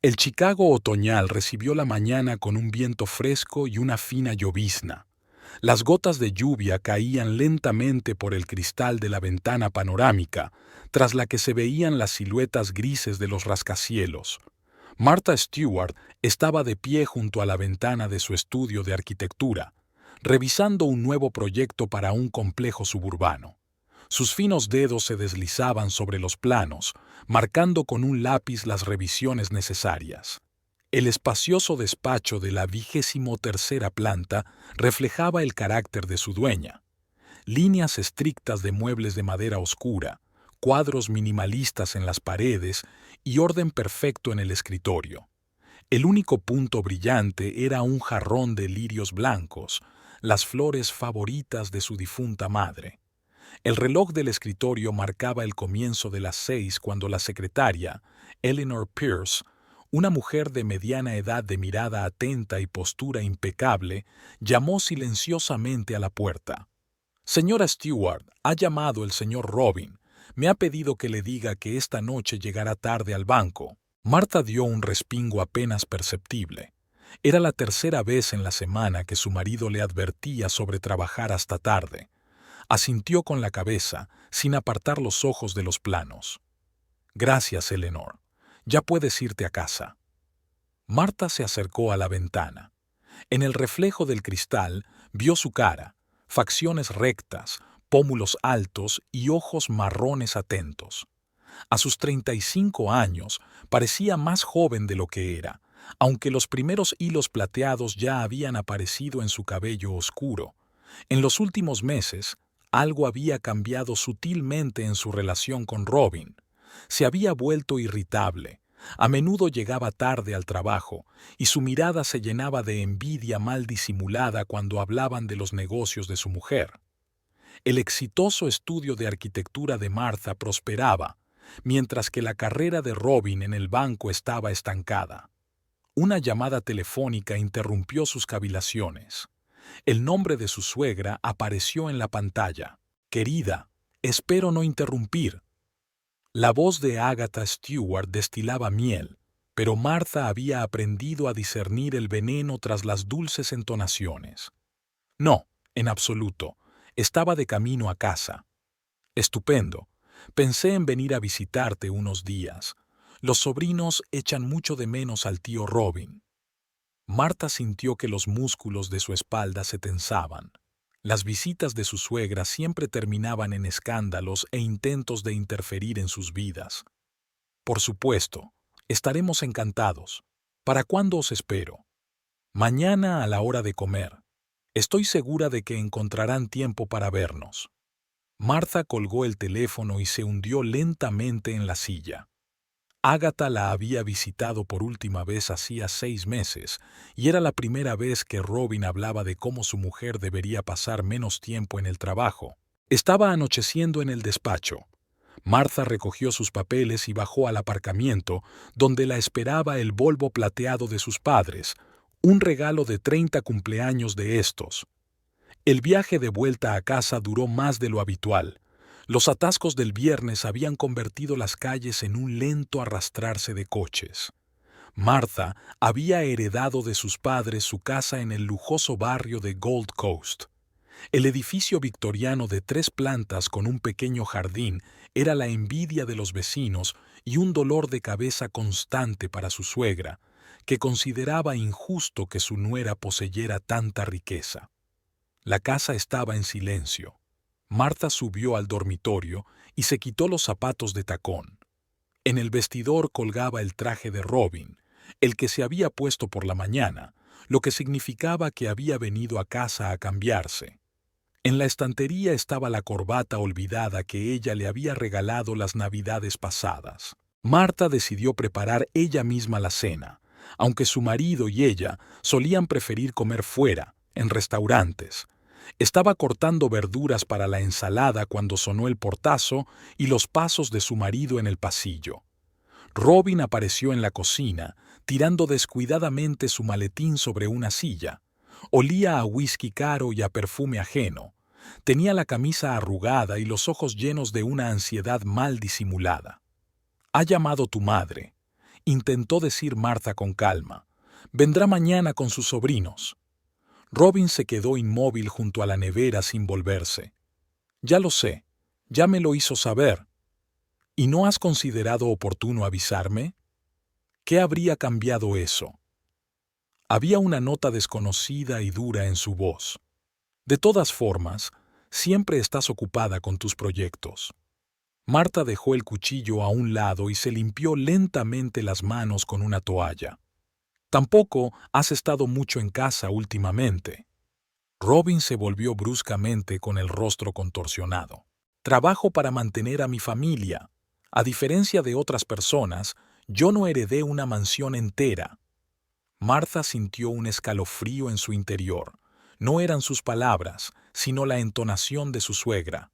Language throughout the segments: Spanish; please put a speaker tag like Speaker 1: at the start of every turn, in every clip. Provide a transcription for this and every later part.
Speaker 1: El Chicago otoñal recibió la mañana con un viento fresco y una fina llovizna. Las gotas de lluvia caían lentamente por el cristal de la ventana panorámica, tras la que se veían las siluetas grises de los rascacielos. Martha Stewart estaba de pie junto a la ventana de su estudio de arquitectura, revisando un nuevo proyecto para un complejo suburbano. Sus finos dedos se deslizaban sobre los planos, marcando con un lápiz las revisiones necesarias. El espacioso despacho de la 23ª planta reflejaba el carácter de su dueña. Líneas estrictas de muebles de madera oscura, cuadros minimalistas en las paredes y orden perfecto en el escritorio. El único punto brillante era un jarrón de lirios blancos, las flores favoritas de su difunta madre. El reloj del escritorio marcaba el comienzo de las 6 cuando la secretaria, Eleanor Pierce, una mujer de mediana edad de mirada atenta y postura impecable, llamó silenciosamente a la puerta. «Señora Stewart, ha llamado el señor Robin. Me ha pedido que le diga que esta noche llegará tarde al banco». Martha dio un respingo apenas perceptible. Era la tercera vez en la semana que su marido le advertía sobre trabajar hasta tarde. Asintió con la cabeza, sin apartar los ojos de los planos. «Gracias, Eleanor. Ya puedes irte a casa». Martha se acercó a la ventana. En el reflejo del cristal vio su cara, facciones rectas, pómulos altos y ojos marrones atentos. A sus 35 años parecía más joven de lo que era, aunque los primeros hilos plateados ya habían aparecido en su cabello oscuro. En los últimos meses, algo había cambiado sutilmente en su relación con Robin. Se había vuelto irritable, a menudo llegaba tarde al trabajo, y su mirada se llenaba de envidia mal disimulada cuando hablaban de los negocios de su mujer. El exitoso estudio de arquitectura de Martha prosperaba, mientras que la carrera de Robin en el banco estaba estancada. Una llamada telefónica interrumpió sus cavilaciones. El nombre de su suegra apareció en la pantalla. «Querida, espero no interrumpir». La voz de Agatha Stewart destilaba miel, pero Martha había aprendido a discernir el veneno tras las dulces entonaciones. «No, en absoluto. Estaba de camino a casa». «Estupendo. Pensé en venir a visitarte unos días. Los sobrinos echan mucho de menos al tío Robin». Martha sintió que los músculos de su espalda se tensaban. Las visitas de su suegra siempre terminaban en escándalos e intentos de interferir en sus vidas. «Por supuesto, estaremos encantados. ¿Para cuándo os espero?» «Mañana a la hora de comer. Estoy segura de que encontrarán tiempo para vernos». Martha colgó el teléfono y se hundió lentamente en la silla. Agatha la había visitado por última vez hacía 6 meses, y era la primera vez que Robin hablaba de cómo su mujer debería pasar menos tiempo en el trabajo. Estaba anocheciendo en el despacho. Martha recogió sus papeles y bajó al aparcamiento, donde la esperaba el Volvo plateado de sus padres, un regalo de 30 cumpleaños de estos. El viaje de vuelta a casa duró más de lo habitual. Los atascos del viernes habían convertido las calles en un lento arrastrarse de coches. Martha había heredado de sus padres su casa en el lujoso barrio de Gold Coast. El edificio victoriano de 3 plantas con un pequeño jardín era la envidia de los vecinos y un dolor de cabeza constante para su suegra, que consideraba injusto que su nuera poseyera tanta riqueza. La casa estaba en silencio. Martha subió al dormitorio y se quitó los zapatos de tacón. En el vestidor colgaba el traje de Robin, el que se había puesto por la mañana, lo que significaba que había venido a casa a cambiarse. En la estantería estaba la corbata olvidada que ella le había regalado las navidades pasadas. Martha decidió preparar ella misma la cena, aunque su marido y ella solían preferir comer fuera, en restaurantes. Estaba cortando verduras para la ensalada cuando sonó el portazo y los pasos de su marido en el pasillo. Robin apareció en la cocina, tirando descuidadamente su maletín sobre una silla. Olía a whisky caro y a perfume ajeno. Tenía la camisa arrugada y los ojos llenos de una ansiedad mal disimulada. «Ha llamado tu madre». intentó decir Martha con calma. Vendrá mañana con sus sobrinos. Robin se quedó inmóvil junto a la nevera sin volverse. Ya lo sé, ya me lo hizo saber. ¿Y no has considerado oportuno avisarme? ¿Qué habría cambiado eso? Había una nota desconocida y dura en su voz. De todas formas, siempre estás ocupada con tus proyectos. Martha dejó el cuchillo a un lado y se limpió lentamente las manos con una toalla. Tampoco has estado mucho en casa últimamente. Robin se volvió bruscamente con el rostro contorsionado. Trabajo para mantener a mi familia. A diferencia de otras personas, yo no heredé una mansión entera. Martha sintió un escalofrío en su interior. No eran sus palabras, sino la entonación de su suegra.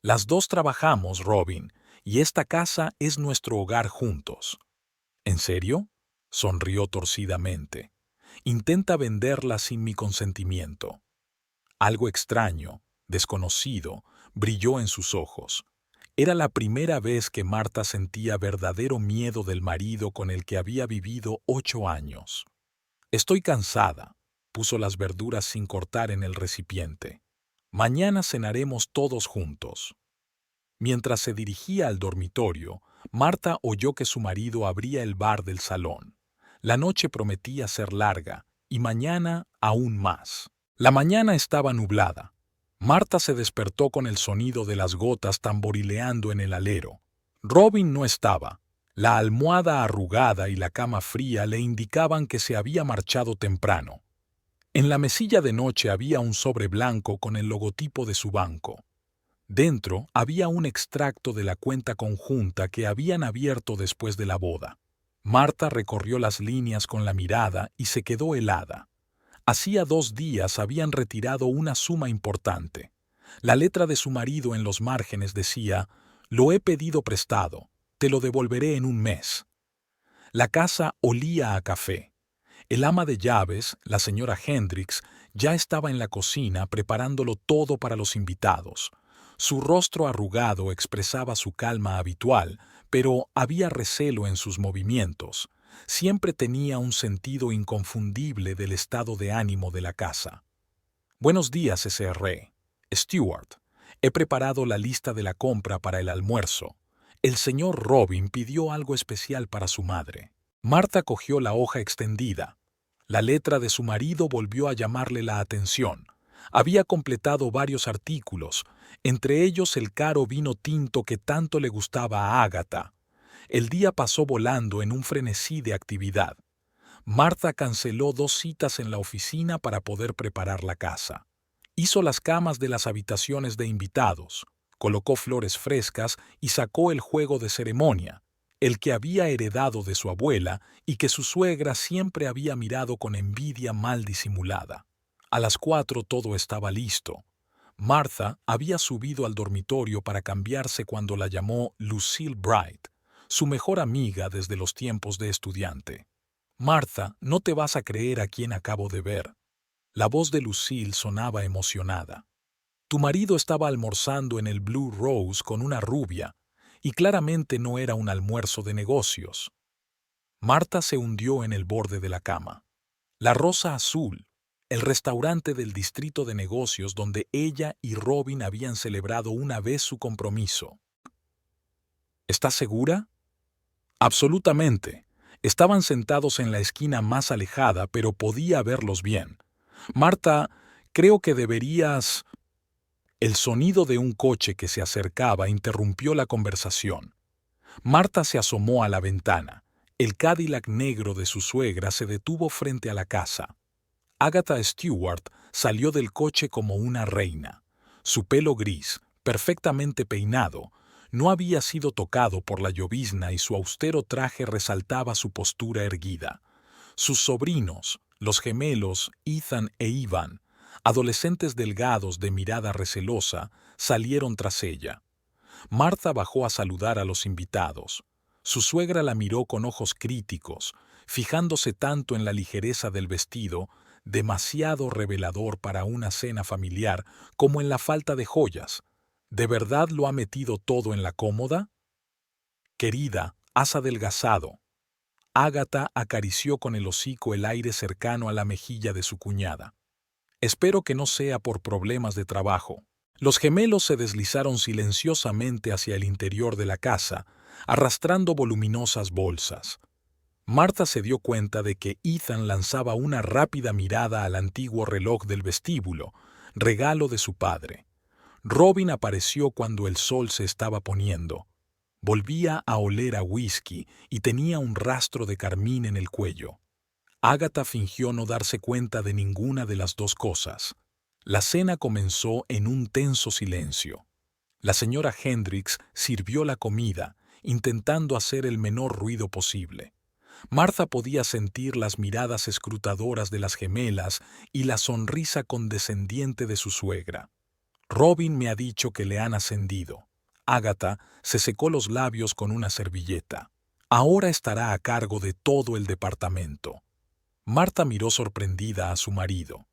Speaker 1: Las dos trabajamos, Robin, y esta casa es nuestro hogar juntos. ¿En serio? Sonrió torcidamente. Intenta venderla sin mi consentimiento. Algo extraño, desconocido, brilló en sus ojos. Era la primera vez que Martha sentía verdadero miedo del marido con el que había vivido 8 años. Estoy cansada. Puso las verduras sin cortar en el recipiente. Mañana cenaremos todos juntos. Mientras se dirigía al dormitorio, Martha oyó que su marido abría el bar del salón. La noche prometía ser larga, y mañana aún más. La mañana estaba nublada. Martha se despertó con el sonido de las gotas tamborileando en el alero. Robin no estaba. La almohada arrugada y la cama fría le indicaban que se había marchado temprano. En la mesilla de noche había un sobre blanco con el logotipo de su banco. Dentro había un extracto de la cuenta conjunta que habían abierto después de la boda. Martha recorrió las líneas con la mirada y se quedó helada. Hacía 2 días habían retirado una suma importante. La letra de su marido en los márgenes decía: «Lo he pedido prestado, te lo devolveré en un mes». La casa olía a café. El ama de llaves, la señora Hendricks, ya estaba en la cocina preparándolo todo para los invitados. Su rostro arrugado expresaba su calma habitual, pero había recelo en sus movimientos. Siempre tenía un sentido inconfundible del estado de ánimo de la casa. «Buenos días, Sr. Stewart. He preparado la lista de la compra para el almuerzo. El señor Robin pidió algo especial para su madre». Martha cogió la hoja extendida. La letra de su marido volvió a llamarle la atención. Había completado varios artículos, entre ellos el caro vino tinto que tanto le gustaba a Agatha. El día pasó volando en un frenesí de actividad. Martha canceló 2 citas en la oficina para poder preparar la casa. Hizo las camas de las habitaciones de invitados, colocó flores frescas y sacó el juego de ceremonia, el que había heredado de su abuela y que su suegra siempre había mirado con envidia mal disimulada. A las 4 todo estaba listo. Martha había subido al dormitorio para cambiarse cuando la llamó Lucille Bright, su mejor amiga desde los tiempos de estudiante. «Martha, no te vas a creer a quien acabo de ver». La voz de Lucille sonaba emocionada. «Tu marido estaba almorzando en el Blue Rose con una rubia, y claramente no era un almuerzo de negocios». Martha se hundió en el borde de la cama. La Rosa Azul, el restaurante del distrito de negocios donde ella y Robin habían celebrado una vez su compromiso. «¿Estás segura?» «Absolutamente». Estaban sentados en la esquina más alejada, pero podía verlos bien. «Martha, creo que deberías...» El sonido de un coche que se acercaba interrumpió la conversación. Martha se asomó a la ventana. El Cadillac negro de su suegra se detuvo frente a la casa. Agatha Stewart salió del coche como una reina. Su pelo gris, perfectamente peinado, no había sido tocado por la llovizna y su austero traje resaltaba su postura erguida. Sus sobrinos, los gemelos Ethan e Ivan, adolescentes delgados de mirada recelosa, salieron tras ella. Martha bajó a saludar a los invitados. Su suegra la miró con ojos críticos, fijándose tanto en la ligereza del vestido, demasiado revelador para una cena familiar, como en la falta de joyas. ¿De verdad lo ha metido todo en la cómoda? «Querida, has adelgazado». Ágata acarició con el hocico el aire cercano a la mejilla de su cuñada. Espero que no sea por problemas de trabajo. Los gemelos se deslizaron silenciosamente hacia el interior de la casa, arrastrando voluminosas bolsas. Martha se dio cuenta de que Ethan lanzaba una rápida mirada al antiguo reloj del vestíbulo, regalo de su padre. Robin apareció cuando el sol se estaba poniendo. Volvía a oler a whisky y tenía un rastro de carmín en el cuello. Ágata fingió no darse cuenta de ninguna de las dos cosas. La cena comenzó en un tenso silencio. La señora Hendricks sirvió la comida, intentando hacer el menor ruido posible. Martha podía sentir las miradas escrutadoras de las gemelas y la sonrisa condescendiente de su suegra. Robin me ha dicho que le han ascendido. Ágata se secó los labios con una servilleta. Ahora estará a cargo de todo el departamento. Martha miró sorprendida a su marido.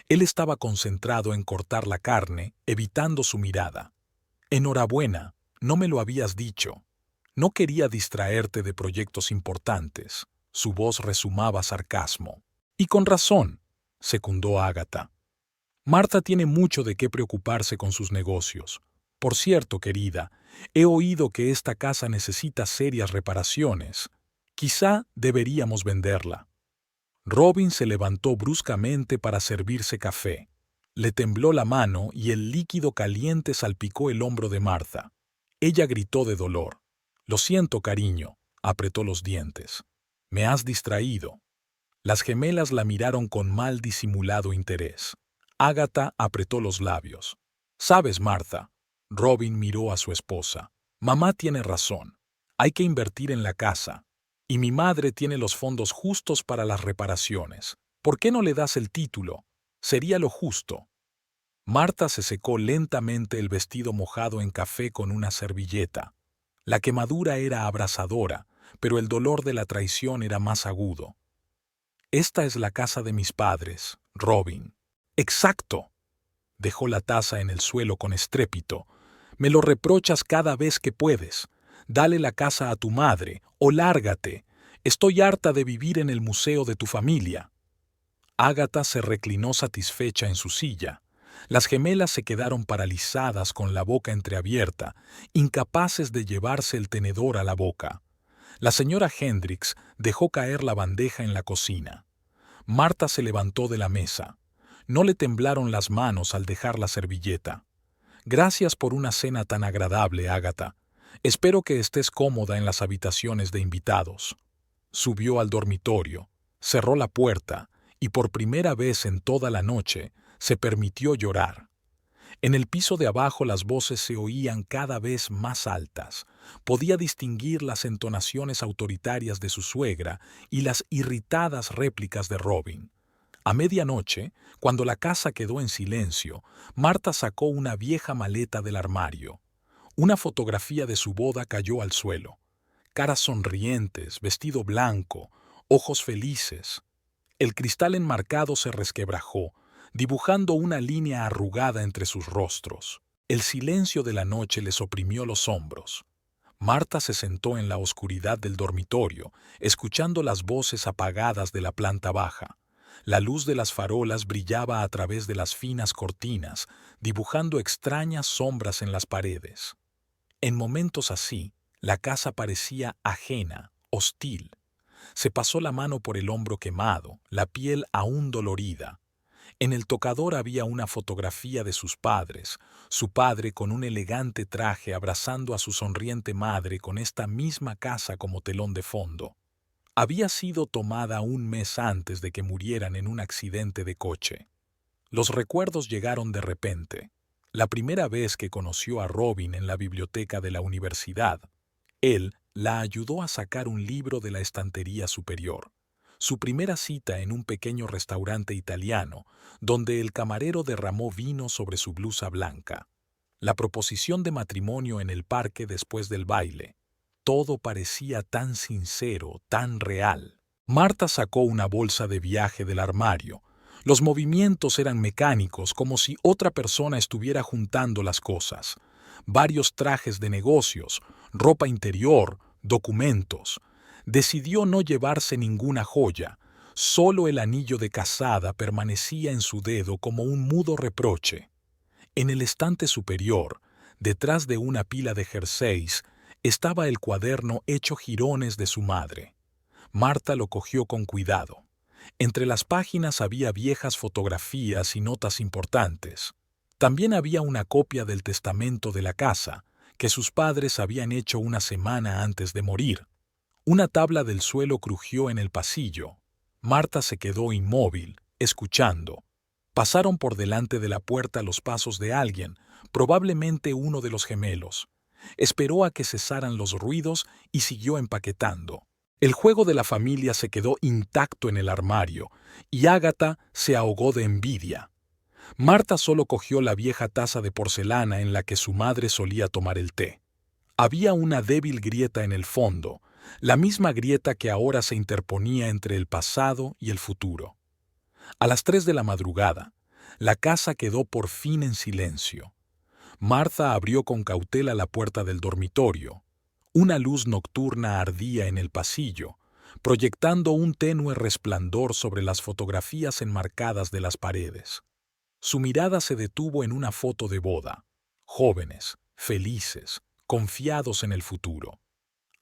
Speaker 1: Él estaba concentrado en cortar la carne, evitando su mirada. Enhorabuena, no me lo habías dicho. No quería distraerte de proyectos importantes. Su voz rezumaba sarcasmo. Y con razón, secundó Ágata. Martha tiene mucho de qué preocuparse con sus negocios. Por cierto, querida, he oído que esta casa necesita serias reparaciones. Quizá deberíamos venderla. Robin se levantó bruscamente para servirse café. Le tembló la mano y el líquido caliente salpicó el hombro de Martha. Ella gritó de dolor. Lo siento, cariño, apretó los dientes. Me has distraído. Las gemelas la miraron con mal disimulado interés. Ágata apretó los labios. ¿Sabes, Martha? Robin miró a su esposa. Mamá tiene razón. Hay que invertir en la casa. Y mi madre tiene los fondos justos para las reparaciones. ¿Por qué no le das el título? Sería lo justo. Martha se secó lentamente el vestido mojado en café con una servilleta. La quemadura era abrasadora, pero el dolor de la traición era más agudo. Esta es la casa de mis padres, Robin. ¡Exacto! Dejó la taza en el suelo con estrépito. Me lo reprochas cada vez que puedes. Dale la casa a tu madre o lárgate. Estoy harta de vivir en el museo de tu familia. Ágata se reclinó satisfecha en su silla. Las gemelas se quedaron paralizadas con la boca entreabierta, incapaces de llevarse el tenedor a la boca. La señora Hendricks dejó caer la bandeja en la cocina. Martha se levantó de la mesa. No le temblaron las manos al dejar la servilleta. Gracias por una cena tan agradable, Ágata. Espero que estés cómoda en las habitaciones de invitados. Subió al dormitorio, cerró la puerta y por primera vez en toda la noche se permitió llorar. En el piso de abajo las voces se oían cada vez más altas. Podía distinguir las entonaciones autoritarias de su suegra y las irritadas réplicas de Robin. A medianoche, cuando la casa quedó en silencio, Martha sacó una vieja maleta del armario. Una fotografía de su boda cayó al suelo. Caras sonrientes, vestido blanco, ojos felices. El cristal enmarcado se resquebrajó, dibujando una línea arrugada entre sus rostros. El silencio de la noche les oprimió los hombros. Martha se sentó en la oscuridad del dormitorio, escuchando las voces apagadas de la planta baja. La luz de las farolas brillaba a través de las finas cortinas, dibujando extrañas sombras en las paredes. En momentos así, la casa parecía ajena, hostil. Se pasó la mano por el hombro quemado, la piel aún dolorida. En el tocador había una fotografía de sus padres, su padre con un elegante traje abrazando a su sonriente madre con esta misma casa como telón de fondo. Había sido tomada un mes antes de que murieran en un accidente de coche. Los recuerdos llegaron de repente. La primera vez que conoció a Robin en la biblioteca de la universidad, él la ayudó a sacar un libro de la estantería superior. Su primera cita en un pequeño restaurante italiano, donde el camarero derramó vino sobre su blusa blanca. La proposición de matrimonio en el parque después del baile. Todo parecía tan sincero, tan real. Martha sacó una bolsa de viaje del armario. Los movimientos eran mecánicos, como si otra persona estuviera juntando las cosas. Varios trajes de negocios, ropa interior, documentos. Decidió no llevarse ninguna joya, solo el anillo de casada permanecía en su dedo como un mudo reproche. En el estante superior, detrás de una pila de jerseys, estaba el cuaderno hecho jirones de su madre. Marta lo cogió con cuidado. Entre las páginas había viejas fotografías y notas importantes. También había una copia del testamento de la casa, que sus padres habían hecho una semana antes de morir. Una tabla del suelo crujió en el pasillo. Marta se quedó inmóvil, escuchando. Pasaron por delante de la puerta los pasos de alguien, probablemente uno de los gemelos. Esperó a que cesaran los ruidos y siguió empaquetando. El juego de la familia se quedó intacto en el armario, y Ágata se ahogó de envidia. Marta solo cogió la vieja taza de porcelana en la que su madre solía tomar el té. Había una débil grieta en el fondo, la misma grieta que ahora se interponía entre el pasado y el futuro. A las 3 de la madrugada, la casa quedó por fin en silencio. Marta abrió con cautela la puerta del dormitorio. Una luz nocturna ardía en el pasillo, proyectando un tenue resplandor sobre las fotografías enmarcadas de las paredes. Su mirada se detuvo en una foto de boda. Jóvenes, felices, confiados en el futuro.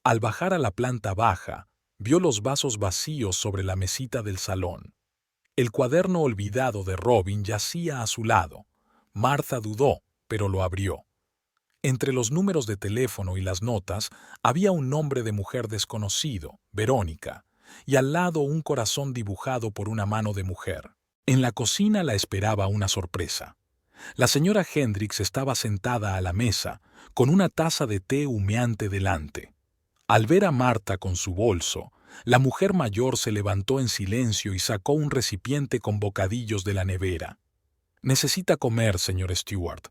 Speaker 1: Al bajar a la planta baja, vio los vasos vacíos sobre la mesita del salón. El cuaderno olvidado de Robin yacía a su lado. Marta dudó, pero lo abrió. Entre los números de teléfono y las notas había un nombre de mujer desconocido, Verónica, y al lado un corazón dibujado por una mano de mujer. En la cocina la esperaba una sorpresa. La señora Hendricks estaba sentada a la mesa, con una taza de té humeante delante. Al ver a Marta con su bolso, la mujer mayor se levantó en silencio y sacó un recipiente con bocadillos de la nevera. «Necesita comer, señor Stewart.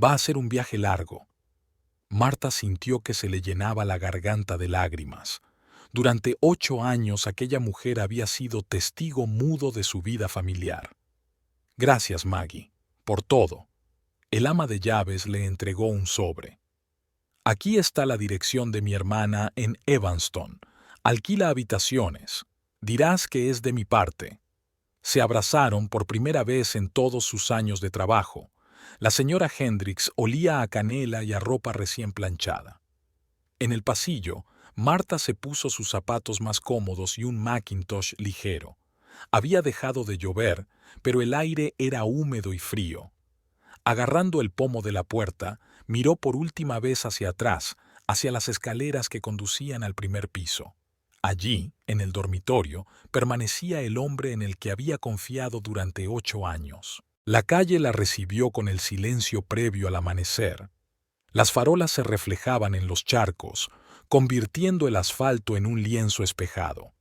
Speaker 1: Va a ser un viaje largo». Marta sintió que se le llenaba la garganta de lágrimas. Durante 8 años aquella mujer había sido testigo mudo de su vida familiar. «Gracias, Maggie, por todo». El ama de llaves le entregó un sobre. «Aquí está la dirección de mi hermana en Evanston. Alquila habitaciones. Dirás que es de mi parte». Se abrazaron por primera vez en todos sus años de trabajo. La señora Hendricks olía a canela y a ropa recién planchada. En el pasillo, Marta se puso sus zapatos más cómodos y un Macintosh ligero. Había dejado de llover, pero el aire era húmedo y frío. Agarrando el pomo de la puerta, miró por última vez hacia atrás, hacia las escaleras que conducían al primer piso. Allí, en el dormitorio, permanecía el hombre en el que había confiado durante 8 años. La calle la recibió con el silencio previo al amanecer. Las farolas se reflejaban en los charcos, convirtiendo el asfalto en un lienzo espejado.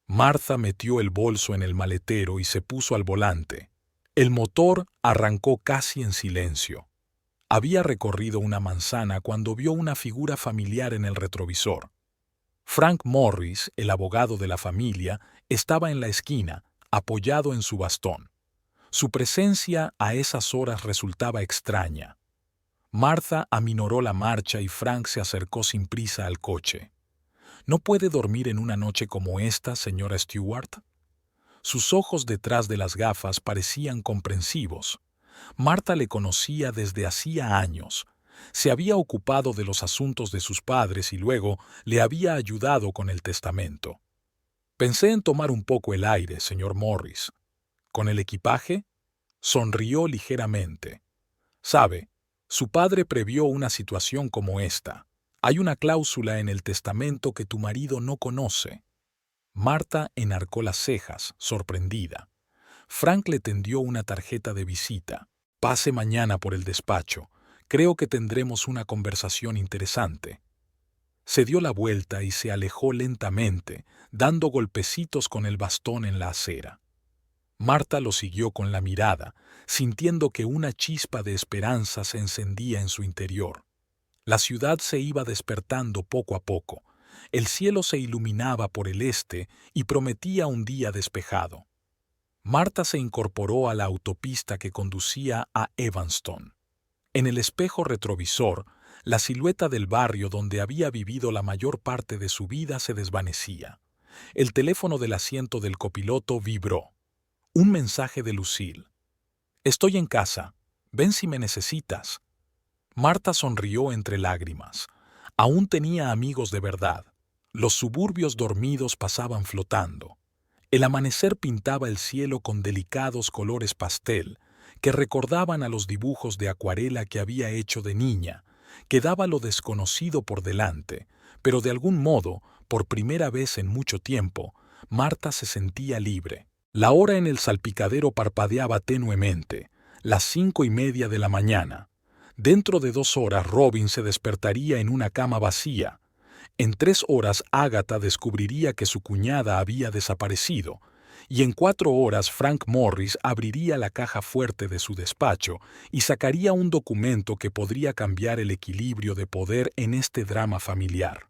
Speaker 1: Marta metió el bolso en el maletero y se puso al volante. El motor arrancó casi en silencio. Había recorrido una manzana cuando vio una figura familiar en el retrovisor. Frank Morris, el abogado de la familia, estaba en la esquina, apoyado en su bastón. Su presencia a esas horas resultaba extraña. Martha aminoró la marcha y Frank se acercó sin prisa al coche. «¿No puede dormir en una noche como esta, señora Stewart?» Sus ojos detrás de las gafas parecían comprensivos. Marta le conocía desde hacía años. Se había ocupado de los asuntos de sus padres y luego le había ayudado con el testamento. «Pensé en tomar un poco el aire, señor Morris». «¿Con el equipaje?» Sonrió ligeramente. «Sabe, su padre previó una situación como esta. Hay una cláusula en el testamento que tu marido no conoce». Marta enarcó las cejas, sorprendida. Frank le tendió una tarjeta de visita. «Pase mañana por el despacho. Creo que tendremos una conversación interesante». Se dio la vuelta y se alejó lentamente, dando golpecitos con el bastón en la acera. Marta lo siguió con la mirada, sintiendo que una chispa de esperanza se encendía en su interior. La ciudad se iba despertando poco a poco. El cielo se iluminaba por el este y prometía un día despejado. Marta se incorporó a la autopista que conducía a Evanston. En el espejo retrovisor, La silueta del barrio donde había vivido la mayor parte de su vida se desvanecía. El teléfono del asiento del copiloto vibró. Un mensaje de Lucille. «Estoy en casa. Ven si me necesitas». Marta sonrió entre lágrimas. Aún tenía amigos de verdad. Los suburbios dormidos pasaban flotando. El amanecer pintaba el cielo con delicados colores pastel que recordaban a los dibujos de acuarela que había hecho de niña. Quedaba lo desconocido por delante, pero de algún modo, por primera vez en mucho tiempo, Marta se sentía libre. La hora en el salpicadero parpadeaba tenuemente, las 5:30 de la mañana. Dentro de 2 horas Robin se despertaría en una cama vacía. En 3 horas Agatha descubriría que su cuñada había desaparecido, y en 4 horas Frank Morris abriría la caja fuerte de su despacho y sacaría un documento que podría cambiar el equilibrio de poder en este drama familiar.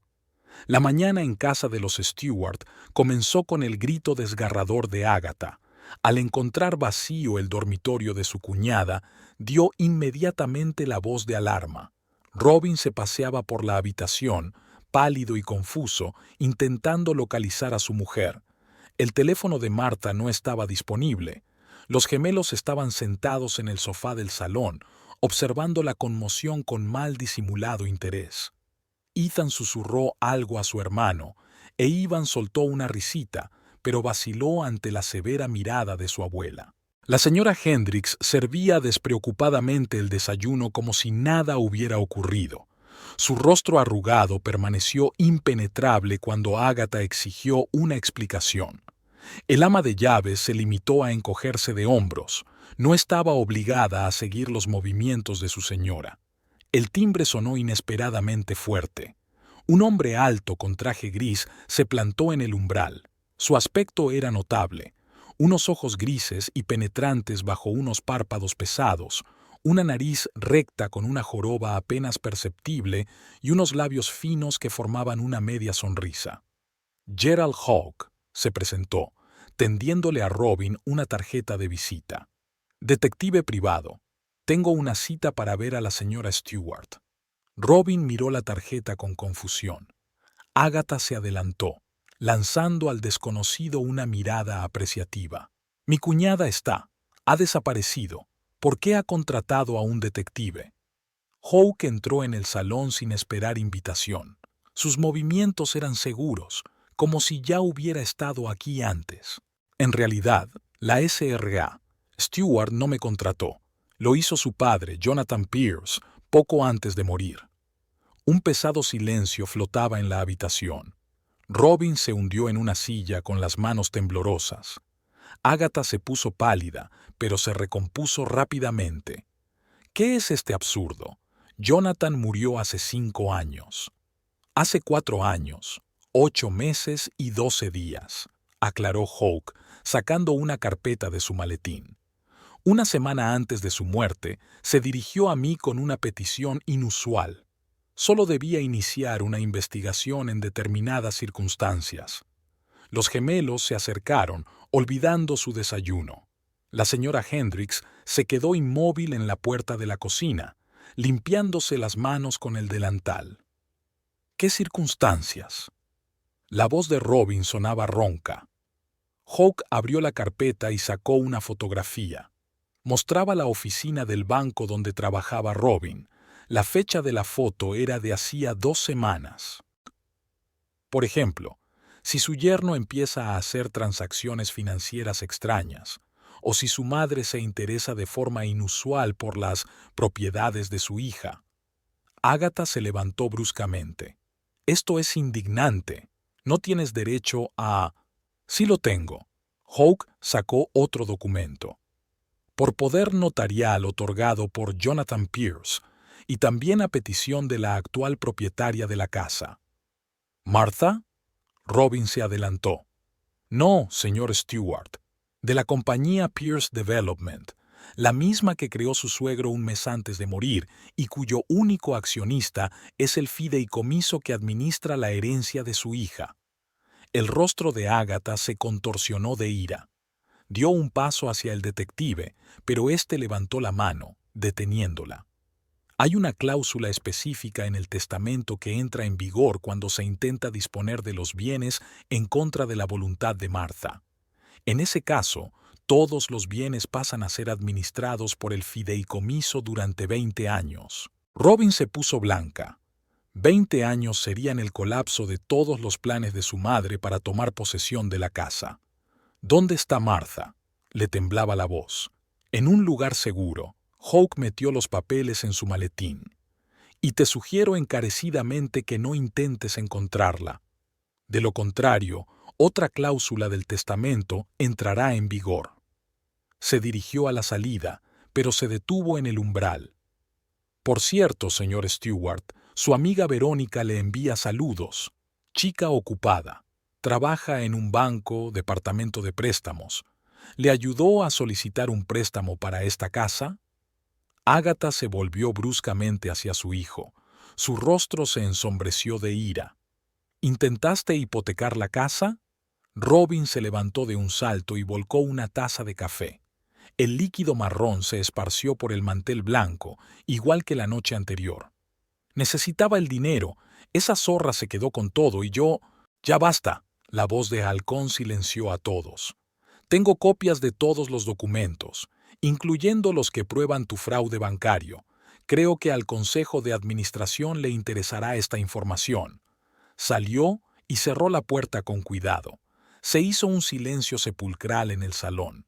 Speaker 1: La mañana en casa de los Stewart comenzó con el grito desgarrador de Agatha. Al encontrar vacío el dormitorio de su cuñada, dio inmediatamente la voz de alarma. Robin se paseaba por la habitación, pálido y confuso, intentando localizar a su mujer. El teléfono de Marta no estaba disponible. Los gemelos estaban sentados en el sofá del salón, observando la conmoción con mal disimulado interés. Ethan susurró algo a su hermano, e Ivan soltó una risita, pero vaciló ante la severa mirada de su abuela. La señora Hendricks servía despreocupadamente el desayuno como si nada hubiera ocurrido. Su rostro arrugado permaneció impenetrable cuando Agatha exigió una explicación. El ama de llaves se limitó a encogerse de hombros. No estaba obligada a seguir los movimientos de su señora. El timbre sonó inesperadamente fuerte. Un hombre alto con traje gris se plantó en el umbral. Su aspecto era notable. Unos ojos grises y penetrantes bajo unos párpados pesados, una nariz recta con una joroba apenas perceptible y unos labios finos que formaban una media sonrisa. Gerald Hawke se presentó, tendiéndole a Robin una tarjeta de visita. «Detective privado. Tengo una cita para ver a la señora Stewart». Robin miró la tarjeta con confusión. Agatha se adelantó, lanzando al desconocido una mirada apreciativa. «Mi cuñada ha desaparecido. ¿Por qué ha contratado a un detective?» Hawke entró en el salón sin esperar invitación. Sus movimientos eran seguros, como si ya hubiera estado aquí antes. «En realidad, la SRA. Stewart no me contrató. Lo hizo su padre, Jonathan Pierce, poco antes de morir». Un pesado silencio flotaba en la habitación. Robin se hundió en una silla con las manos temblorosas. Agatha se puso pálida, pero se recompuso rápidamente. «¿Qué es este absurdo? Jonathan murió hace 5 años». «Hace 4 años, 8 meses y 12 días», aclaró Hawke, sacando una carpeta de su maletín. «Una semana antes de su muerte, se dirigió a mí con una petición inusual. Solo debía iniciar una investigación en determinadas circunstancias». Los gemelos se acercaron, olvidando su desayuno. La señora Hendricks se quedó inmóvil en la puerta de la cocina, limpiándose las manos con el delantal. «¿Qué circunstancias?». La voz de Robin sonaba ronca. Hawke abrió la carpeta y sacó una fotografía. Mostraba la oficina del banco donde trabajaba Robin. La fecha de la foto era de hacía 2 semanas. Por ejemplo, si su yerno empieza a hacer transacciones financieras extrañas, o si su madre se interesa de forma inusual por las propiedades de su hija. Agatha se levantó bruscamente. «Esto es indignante. No tienes derecho a...». «Sí lo tengo». Hawke sacó otro documento. «Por poder notarial otorgado por Jonathan Pierce, y también a petición de la actual propietaria de la casa». «¿Martha?». Robin se adelantó. «No, señor Stewart. De la compañía Pierce Development, la misma que creó su suegro un mes antes de morir y cuyo único accionista es el fideicomiso que administra la herencia de su hija». El rostro de Agatha se contorsionó de ira. Dio un paso hacia el detective, pero éste levantó la mano, deteniéndola. Hay una cláusula específica en el testamento que entra en vigor cuando se intenta disponer de los bienes en contra de la voluntad de Martha. En ese caso, todos los bienes pasan a ser administrados por el fideicomiso durante 20 años. Robin se puso blanca. 20 años serían el colapso de todos los planes de su madre para tomar posesión de la casa. ¿Dónde está Martha? Le temblaba la voz. En un lugar seguro. Hawke metió los papeles en su maletín. Y te sugiero encarecidamente que no intentes encontrarla. De lo contrario, otra cláusula del testamento entrará en vigor. Se dirigió a la salida, pero se detuvo en el umbral. Por cierto, señor Stewart, su amiga Verónica le envía saludos. Chica ocupada. Trabaja en un banco, departamento de préstamos. ¿Le ayudó a solicitar un préstamo para esta casa? Ágata se volvió bruscamente hacia su hijo. Su rostro se ensombreció de ira. ¿Intentaste hipotecar la casa? Robin se levantó de un salto y volcó una taza de café. El líquido marrón se esparció por el mantel blanco, igual que la noche anterior. Necesitaba el dinero. Esa zorra se quedó con todo y yo... Ya basta. La voz de Halcón silenció a todos. Tengo copias de todos los documentos, incluyendo los que prueban tu fraude bancario. Creo que al Consejo de Administración le interesará esta información. Salió y cerró la puerta con cuidado. Se hizo un silencio sepulcral en el salón.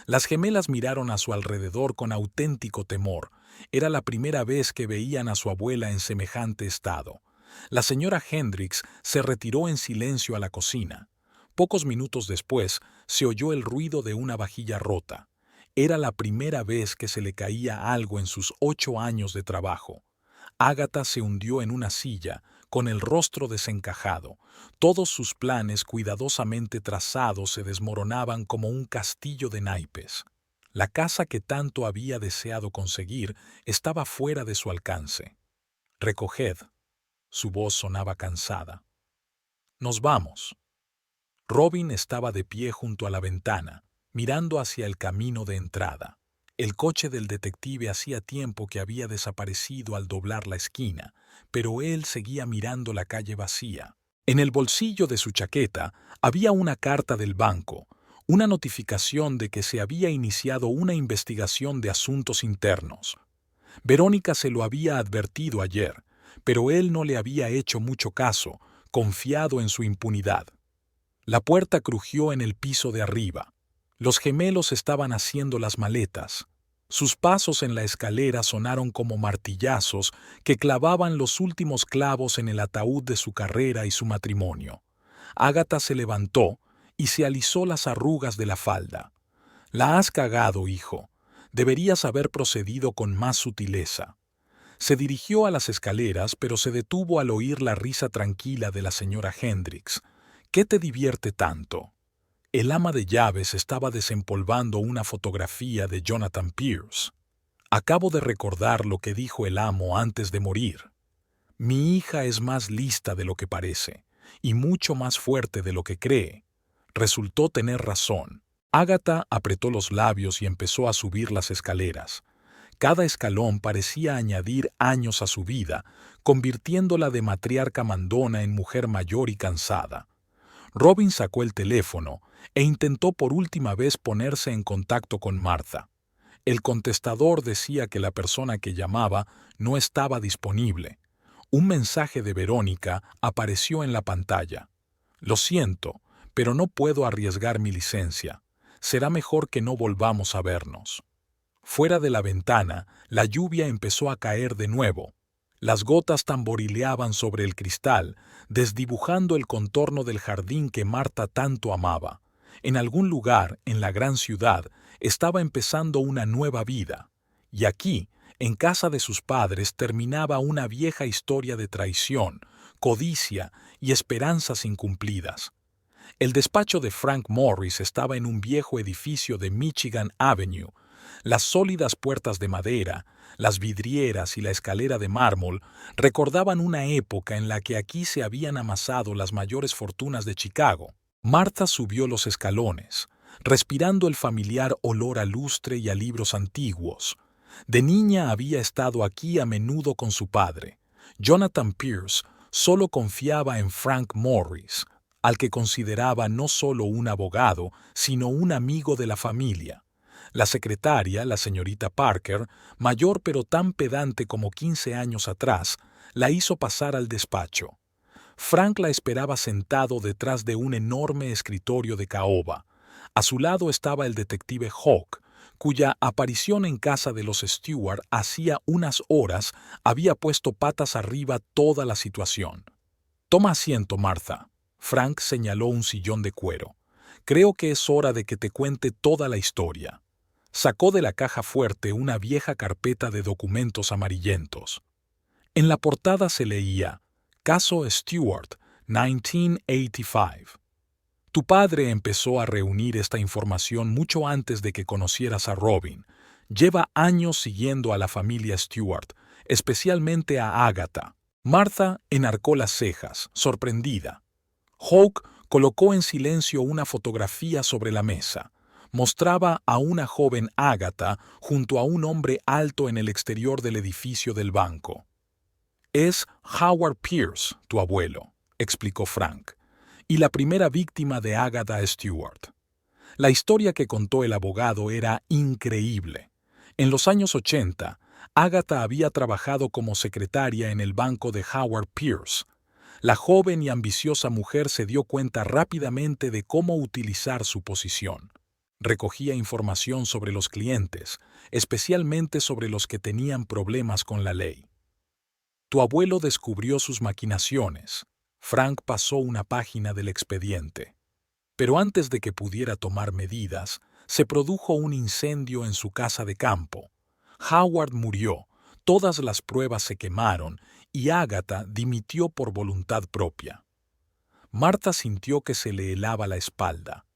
Speaker 1: Las gemelas miraron a su alrededor con auténtico temor. Era la primera vez que veían a su abuela en semejante estado. La señora Hendricks se retiró en silencio a la cocina. Pocos minutos después, se oyó el ruido de una vajilla rota. Era la primera vez que se le caía algo en sus 8 años de trabajo. Ágata se hundió en una silla, con el rostro desencajado. Todos sus planes cuidadosamente trazados se desmoronaban como un castillo de naipes. La casa que tanto había deseado conseguir estaba fuera de su alcance. «Recoged». Su voz sonaba cansada. «Nos vamos». Robin estaba de pie junto a la ventana, mirando hacia el camino de entrada. El coche del detective hacía tiempo que había desaparecido al doblar la esquina, pero él seguía mirando la calle vacía. En el bolsillo de su chaqueta había una carta del banco, una notificación de que se había iniciado una investigación de asuntos internos. Verónica se lo había advertido ayer, pero él no le había hecho mucho caso, confiado en su impunidad. La puerta crujió en el piso de arriba. Los gemelos estaban haciendo las maletas. Sus pasos en la escalera sonaron como martillazos que clavaban los últimos clavos en el ataúd de su carrera y su matrimonio. Ágata se levantó y se alisó las arrugas de la falda. «La has cagado, hijo. Deberías haber procedido con más sutileza». Se dirigió a las escaleras, pero se detuvo al oír la risa tranquila de la señora Hendricks. «¿Qué te divierte tanto?» El ama de llaves estaba desempolvando una fotografía de Jonathan Pierce. «Acabo de recordar lo que dijo el amo antes de morir. Mi hija es más lista de lo que parece, y mucho más fuerte de lo que cree». Resultó tener razón. Ágata apretó los labios y empezó a subir las escaleras. Cada escalón parecía añadir años a su vida, convirtiéndola de matriarca mandona en mujer mayor y cansada. Robin sacó el teléfono e intentó por última vez ponerse en contacto con Martha. El contestador decía que la persona que llamaba no estaba disponible. Un mensaje de Verónica apareció en la pantalla. «Lo siento, pero no puedo arriesgar mi licencia. Será mejor que no volvamos a vernos». Fuera de la ventana, la lluvia empezó a caer de nuevo. Las gotas tamborileaban sobre el cristal, desdibujando el contorno del jardín que Martha tanto amaba. En algún lugar, en la gran ciudad, estaba empezando una nueva vida. Y aquí, en casa de sus padres, terminaba una vieja historia de traición, codicia y esperanzas incumplidas. El despacho de Frank Morris estaba en un viejo edificio de Michigan Avenue. Las sólidas puertas de madera, las vidrieras y la escalera de mármol recordaban una época en la que aquí se habían amasado las mayores fortunas de Chicago. Martha subió los escalones, respirando el familiar olor a lustre y a libros antiguos. De niña había estado aquí a menudo con su padre. Jonathan Pierce solo confiaba en Frank Morris, al que consideraba no solo un abogado, sino un amigo de la familia. La secretaria, la señorita Parker, mayor pero tan pedante como 15 años atrás, la hizo pasar al despacho. Frank la esperaba sentado detrás de un enorme escritorio de caoba. A su lado estaba el detective Hawk, cuya aparición en casa de los Stewart hacía unas horas había puesto patas arriba toda la situación. «Toma asiento, Martha». Frank señaló un sillón de cuero. «Creo que es hora de que te cuente toda la historia». Sacó de la caja fuerte una vieja carpeta de documentos amarillentos. En la portada se leía «Caso Stewart, 1985». Tu padre empezó a reunir esta información mucho antes de que conocieras a Robin. Lleva años siguiendo a la familia Stewart, especialmente a Agatha. Martha enarcó las cejas, sorprendida. Hawk colocó en silencio una fotografía sobre la mesa. Mostraba a una joven Agatha junto a un hombre alto en el exterior del edificio del banco. «Es Howard Pierce, tu abuelo», explicó Frank, «y la primera víctima de Agatha Stewart». La historia que contó el abogado era increíble. En los años 80, Agatha había trabajado como secretaria en el banco de Howard Pierce. La joven y ambiciosa mujer se dio cuenta rápidamente de cómo utilizar su posición. Recogía información sobre los clientes, especialmente sobre los que tenían problemas con la ley. Tu abuelo descubrió sus maquinaciones. Frank pasó una página del expediente. Pero antes de que pudiera tomar medidas, se produjo un incendio en su casa de campo. Howard murió, todas las pruebas se quemaron y Agatha dimitió por voluntad propia. Martha sintió que se le helaba la espalda.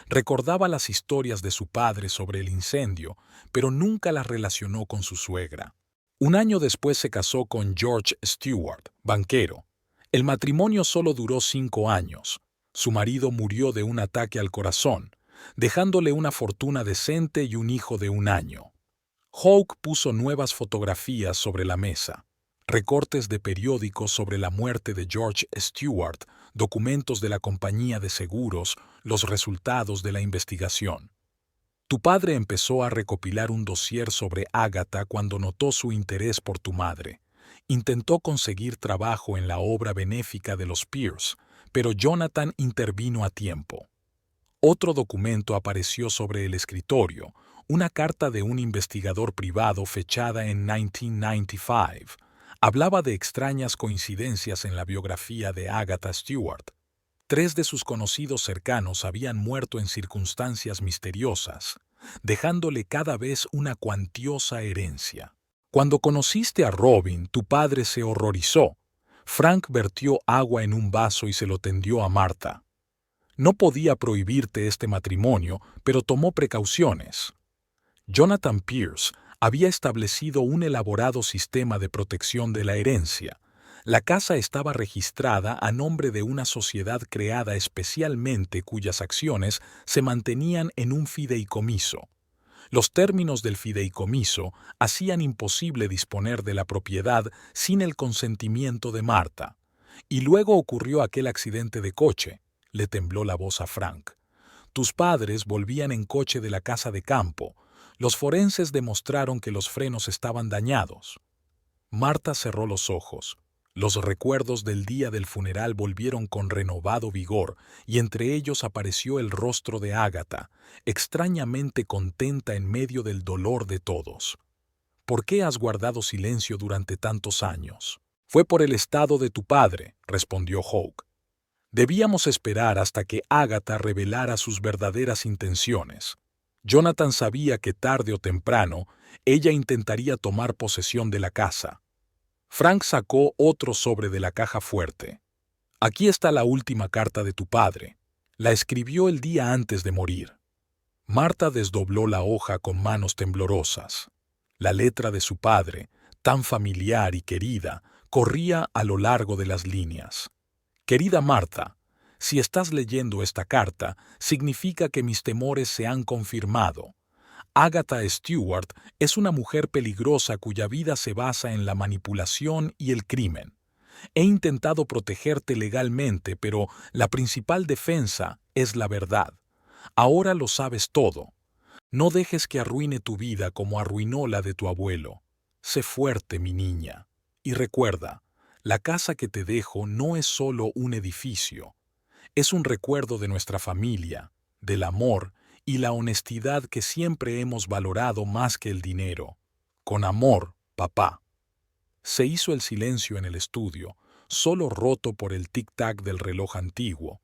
Speaker 1: Recordaba las historias de su padre sobre el incendio, pero nunca las relacionó con su suegra. Un año después se casó con George Stewart, banquero. El matrimonio solo duró 5 años. Su marido murió de un ataque al corazón, dejándole una fortuna decente y un hijo de 1 año. Hawk puso nuevas fotografías sobre la mesa, recortes de periódicos sobre la muerte de George Stewart, documentos de la compañía de seguros, los resultados de la investigación. Tu padre empezó a recopilar un dossier sobre Agatha cuando notó su interés por tu madre. Intentó conseguir trabajo en la obra benéfica de los Pierce, pero Jonathan intervino a tiempo. Otro documento apareció sobre el escritorio, una carta de un investigador privado fechada en 1995. Hablaba de extrañas coincidencias en la biografía de Agatha Stewart. 3 de sus conocidos cercanos habían muerto en circunstancias misteriosas, dejándole cada vez una cuantiosa herencia. Cuando conociste a Robin, tu padre se horrorizó. Frank vertió agua en un vaso y se lo tendió a Martha. No podía prohibirte este matrimonio, pero tomó precauciones. Jonathan Pierce había establecido un elaborado sistema de protección de la herencia. La casa estaba registrada a nombre de una sociedad creada especialmente cuyas acciones se mantenían en un fideicomiso. Los términos del fideicomiso hacían imposible disponer de la propiedad sin el consentimiento de Martha. Y luego ocurrió aquel accidente de coche. Le tembló la voz a Frank. Tus padres volvían en coche de la casa de campo. Los forenses demostraron que los frenos estaban dañados. Martha cerró los ojos. Los recuerdos del día del funeral volvieron con renovado vigor, y entre ellos apareció el rostro de Agatha, extrañamente contenta en medio del dolor de todos. ¿Por qué has guardado silencio durante tantos años? Fue por el estado de tu padre, respondió Hawk. Debíamos esperar hasta que Agatha revelara sus verdaderas intenciones. Jonathan sabía que tarde o temprano ella intentaría tomar posesión de la casa. Frank sacó otro sobre de la caja fuerte. Aquí está la última carta de tu padre. La escribió el día antes de morir. Martha desdobló la hoja con manos temblorosas. La letra de su padre, tan familiar y querida, corría a lo largo de las líneas. Querida Martha, si estás leyendo esta carta, significa que mis temores se han confirmado. Agatha Stewart es una mujer peligrosa cuya vida se basa en la manipulación y el crimen. He intentado protegerte legalmente, pero la principal defensa es la verdad. Ahora lo sabes todo. No dejes que arruine tu vida como arruinó la de tu abuelo. Sé fuerte, mi niña. Y recuerda, la casa que te dejo no es solo un edificio. Es un recuerdo de nuestra familia, del amor y la honestidad que siempre hemos valorado más que el dinero. Con amor, papá. Se hizo el silencio en el estudio, solo roto por el tic-tac del reloj antiguo.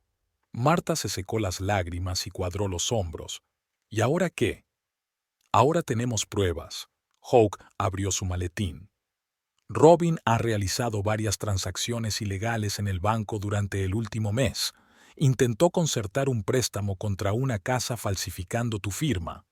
Speaker 1: Marta se secó las lágrimas y cuadró los hombros. ¿Y ahora qué? Ahora tenemos pruebas. Hawke abrió su maletín. Robin ha realizado varias transacciones ilegales en el banco durante el último mes. Intentó concertar un préstamo contra una casa falsificando tu firma.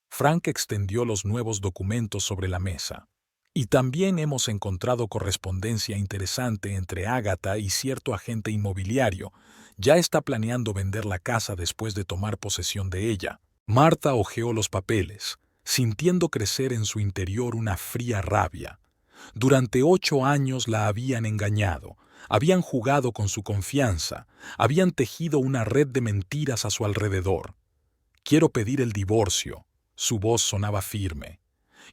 Speaker 1: Frank extendió los nuevos documentos sobre la mesa. Y también hemos encontrado correspondencia interesante entre Agatha y cierto agente inmobiliario. Ya está planeando vender la casa después de tomar posesión de ella. Marta hojeó los papeles, sintiendo crecer en su interior una fría rabia. Durante 8 años la habían engañado, habían jugado con su confianza, habían tejido una red de mentiras a su alrededor. Quiero pedir el divorcio. Su voz sonaba firme.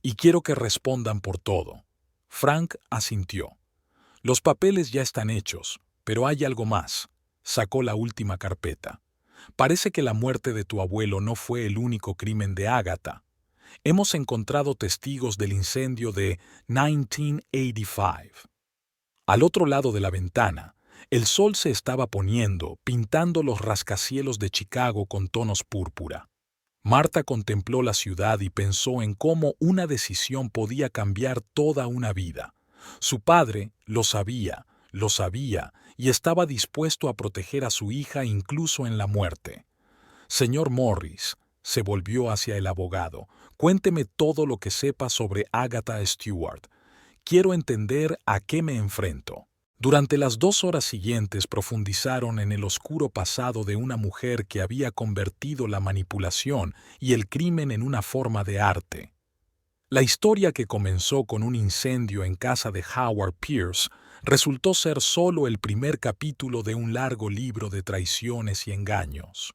Speaker 1: Y quiero que respondan por todo. Frank asintió. Los papeles ya están hechos, pero hay algo más. Sacó la última carpeta. Parece que la muerte de tu abuelo no fue el único crimen de Agatha. Hemos encontrado testigos del incendio de 1985. Al otro lado de la ventana, el sol se estaba poniendo, pintando los rascacielos de Chicago con tonos púrpura. Marta contempló la ciudad y pensó en cómo una decisión podía cambiar toda una vida. Su padre lo sabía, y estaba dispuesto a proteger a su hija incluso en la muerte. Señor Morris, se volvió hacia el abogado, cuénteme todo lo que sepa sobre Agatha Stewart. Quiero entender a qué me enfrento. Durante las 2 horas siguientes profundizaron en el oscuro pasado de una mujer que había convertido la manipulación y el crimen en una forma de arte. La historia, que comenzó con un incendio en casa de Howard Pierce, resultó ser solo el primer capítulo de un largo libro de traiciones y engaños.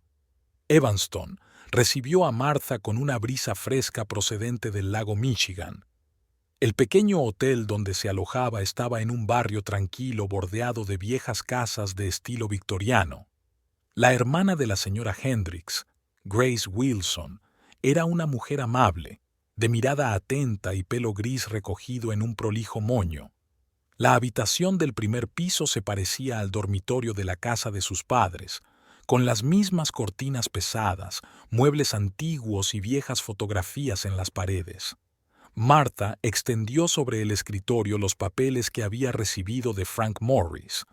Speaker 1: Evanston recibió a Martha con una brisa fresca procedente del lago Michigan. El pequeño hotel donde se alojaba estaba en un barrio tranquilo bordeado de viejas casas de estilo victoriano. La hermana de la señora Hendricks, Grace Wilson, era una mujer amable, de mirada atenta y pelo gris recogido en un prolijo moño. La habitación del primer piso se parecía al dormitorio de la casa de sus padres, con las mismas cortinas pesadas, muebles antiguos y viejas fotografías en las paredes. Martha extendió sobre el escritorio los papeles que había recibido de Frank Morris.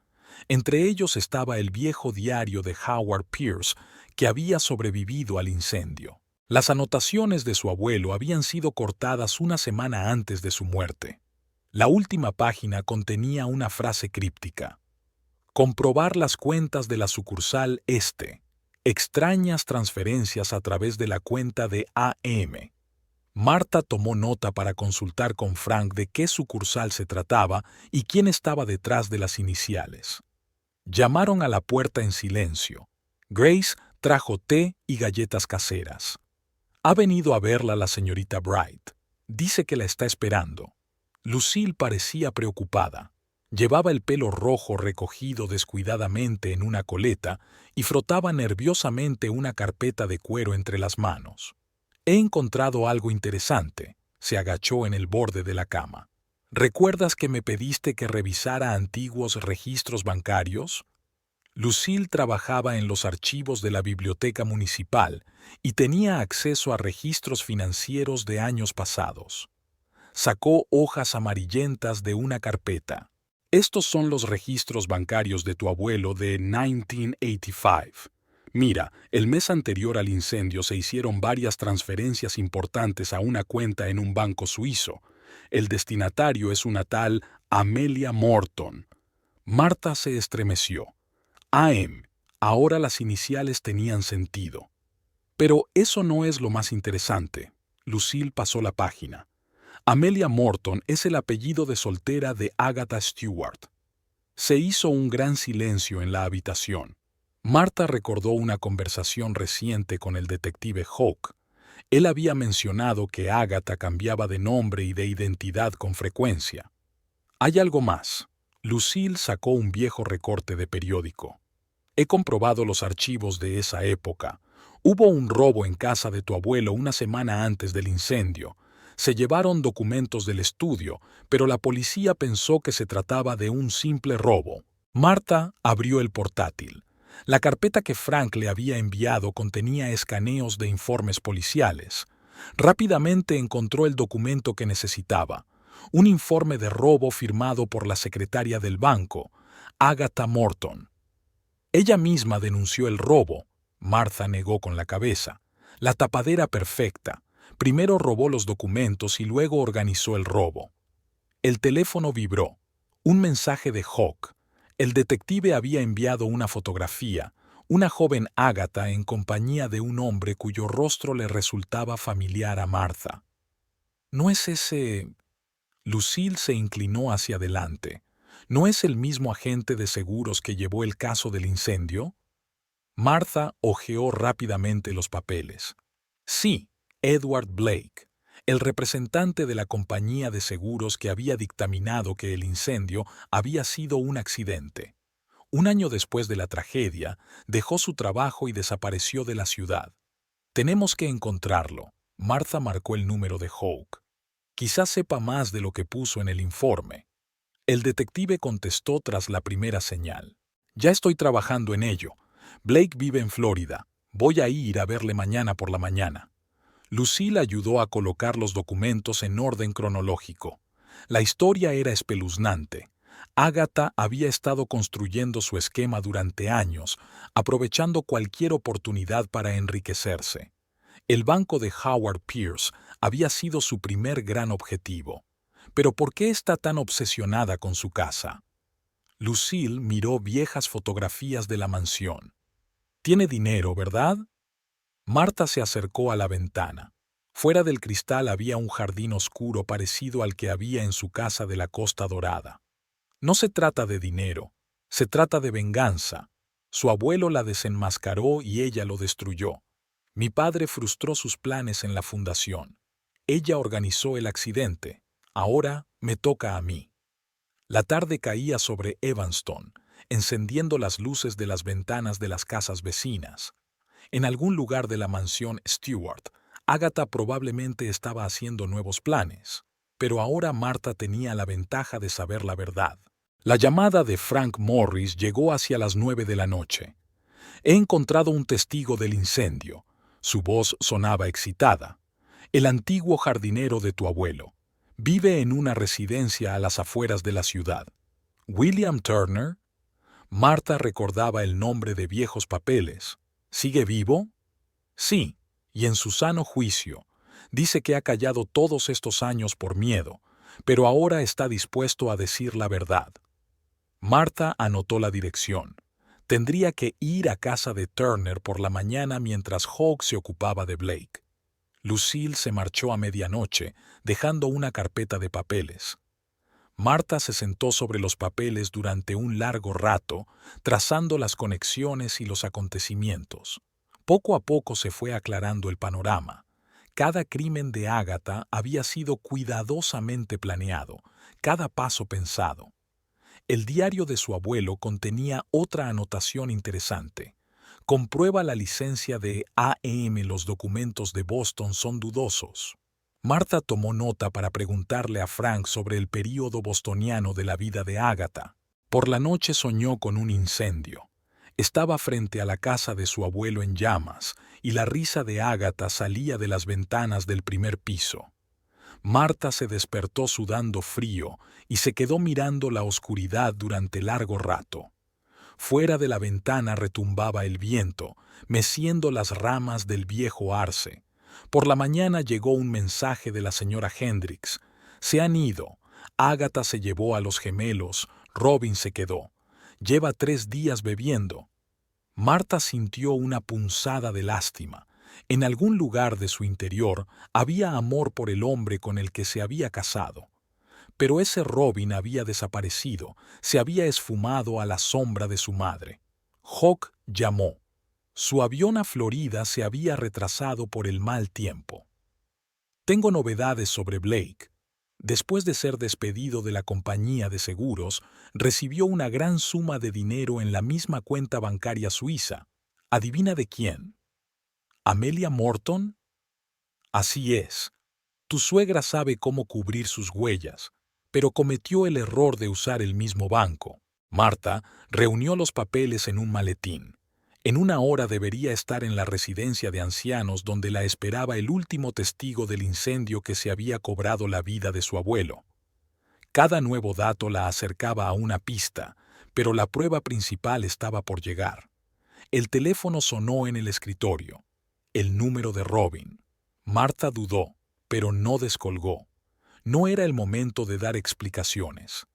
Speaker 1: Entre ellos estaba el viejo diario de Howard Pierce, que había sobrevivido al incendio. Las anotaciones de su abuelo habían sido cortadas una semana antes de su muerte. La última página contenía una frase críptica. Comprobar las cuentas de la sucursal Este. Extrañas transferencias a través de la cuenta de AM. Marta tomó nota para consultar con Frank de qué sucursal se trataba y quién estaba detrás de las iniciales. Llamaron a la puerta en silencio. Grace trajo té y galletas caseras. Ha venido a verla la señorita Bright. Dice que la está esperando. Lucille parecía preocupada. Llevaba el pelo rojo recogido descuidadamente en una coleta y frotaba nerviosamente una carpeta de cuero entre las manos. He encontrado algo interesante. Se agachó en el borde de la cama. ¿Recuerdas que me pediste que revisara antiguos registros bancarios? Lucille trabajaba en los archivos de la biblioteca municipal y tenía acceso a registros financieros de años pasados. Sacó hojas amarillentas de una carpeta. Estos son los registros bancarios de tu abuelo de 1985. Mira, el mes anterior al incendio se hicieron varias transferencias importantes a una cuenta en un banco suizo. El destinatario es una tal Amelia Morton. Marta se estremeció. AM. Ahora las iniciales tenían sentido. Pero eso no es lo más interesante. Lucille pasó la página. Amelia Morton es el apellido de soltera de Agatha Stewart. Se hizo un gran silencio en la habitación. Martha recordó una conversación reciente con el detective Hawke. Él había mencionado que Agatha cambiaba de nombre y de identidad con frecuencia. Hay algo más. Lucille sacó un viejo recorte de periódico. He comprobado los archivos de esa época. Hubo un robo en casa de tu abuelo una semana antes del incendio. Se llevaron documentos del estudio, pero la policía pensó que se trataba de un simple robo. Martha abrió el portátil. La carpeta que Frank le había enviado contenía escaneos de informes policiales. Rápidamente encontró el documento que necesitaba. Un informe de robo firmado por la secretaria del banco, Agatha Morton. Ella misma denunció el robo. Martha negó con la cabeza. La tapadera perfecta. Primero robó los documentos y luego organizó el robo. El teléfono vibró. Un mensaje de Hawke. El detective había enviado una fotografía, una joven Agatha en compañía de un hombre cuyo rostro le resultaba familiar a Martha. ¿No es ese...? Lucille se inclinó hacia adelante. ¿No es el mismo agente de seguros que llevó el caso del incendio? Martha hojeó rápidamente los papeles. Sí, Edward Blake, el representante de la compañía de seguros que había dictaminado que el incendio había sido un accidente. Un año después de la tragedia, dejó su trabajo y desapareció de la ciudad. Tenemos que encontrarlo. Martha marcó el número de Hawke. Quizás sepa más de lo que puso en el informe. El detective contestó tras la primera señal. Ya estoy trabajando en ello. Blake vive en Florida. Voy a ir a verle mañana por la mañana. Lucille ayudó a colocar los documentos en orden cronológico. La historia era espeluznante. Agatha había estado construyendo su esquema durante años, aprovechando cualquier oportunidad para enriquecerse. El banco de Howard Pierce había sido su primer gran objetivo. Pero ¿por qué está tan obsesionada con su casa? Lucille miró viejas fotografías de la mansión. Tiene dinero, ¿verdad? Martha se acercó a la ventana. Fuera del cristal había un jardín oscuro parecido al que había en su casa de la Costa Dorada. No se trata de dinero, se trata de venganza. Su abuelo la desenmascaró y ella lo destruyó. Mi padre frustró sus planes en la fundación. Ella organizó el accidente. Ahora me toca a mí. La tarde caía sobre Evanston, encendiendo las luces de las ventanas de las casas vecinas. En algún lugar de la mansión Stewart, Agatha probablemente estaba haciendo nuevos planes, pero ahora Martha tenía la ventaja de saber la verdad. La llamada de Frank Morris llegó hacia las 9 de la noche. He encontrado un testigo del incendio. Su voz sonaba excitada. El antiguo jardinero de tu abuelo. Vive en una residencia a las afueras de la ciudad. ¿William Turner? Martha recordaba el nombre de viejos papeles. ¿Sigue vivo? Sí, y en su sano juicio. Dice que ha callado todos estos años por miedo, pero ahora está dispuesto a decir la verdad. Martha anotó la dirección. Tendría que ir a casa de Turner por la mañana mientras Hawke se ocupaba de Blake. Lucille se marchó a medianoche, dejando una carpeta de papeles. Martha se sentó sobre los papeles durante un largo rato, trazando las conexiones y los acontecimientos. Poco a poco se fue aclarando el panorama. Cada crimen de Agatha había sido cuidadosamente planeado, cada paso pensado. El diario de su abuelo contenía otra anotación interesante. Comprueba la licencia de AM. Los documentos de Boston son dudosos. Martha tomó nota para preguntarle a Frank sobre el período bostoniano de la vida de Agatha. Por la noche soñó con un incendio. Estaba frente a la casa de su abuelo en llamas, y la risa de Agatha salía de las ventanas del primer piso. Martha se despertó sudando frío y se quedó mirando la oscuridad durante largo rato. Fuera de la ventana retumbaba el viento, meciendo las ramas del viejo arce. Por la mañana llegó un mensaje de la señora Hendricks. Se han ido. Agatha se llevó a los gemelos. Robin se quedó. Lleva 3 días bebiendo. Martha sintió una punzada de lástima. En algún lugar de su interior había amor por el hombre con el que se había casado. Pero ese Robin había desaparecido, se había esfumado a la sombra de su madre. Hawk llamó. Su avión a Florida se había retrasado por el mal tiempo. Tengo novedades sobre Blake. Después de ser despedido de la compañía de seguros, recibió una gran suma de dinero en la misma cuenta bancaria suiza. ¿Adivina de quién? ¿Amelia Morton? Así es. Tu suegra sabe cómo cubrir sus huellas, pero cometió el error de usar el mismo banco. Marta reunió los papeles en un maletín. En una hora debería estar en la residencia de ancianos donde la esperaba el último testigo del incendio que se había cobrado la vida de su abuelo. Cada nuevo dato la acercaba a una pista, pero la prueba principal estaba por llegar. El teléfono sonó en el escritorio. El número de Robin. Marta dudó, pero no descolgó. No era el momento de dar explicaciones.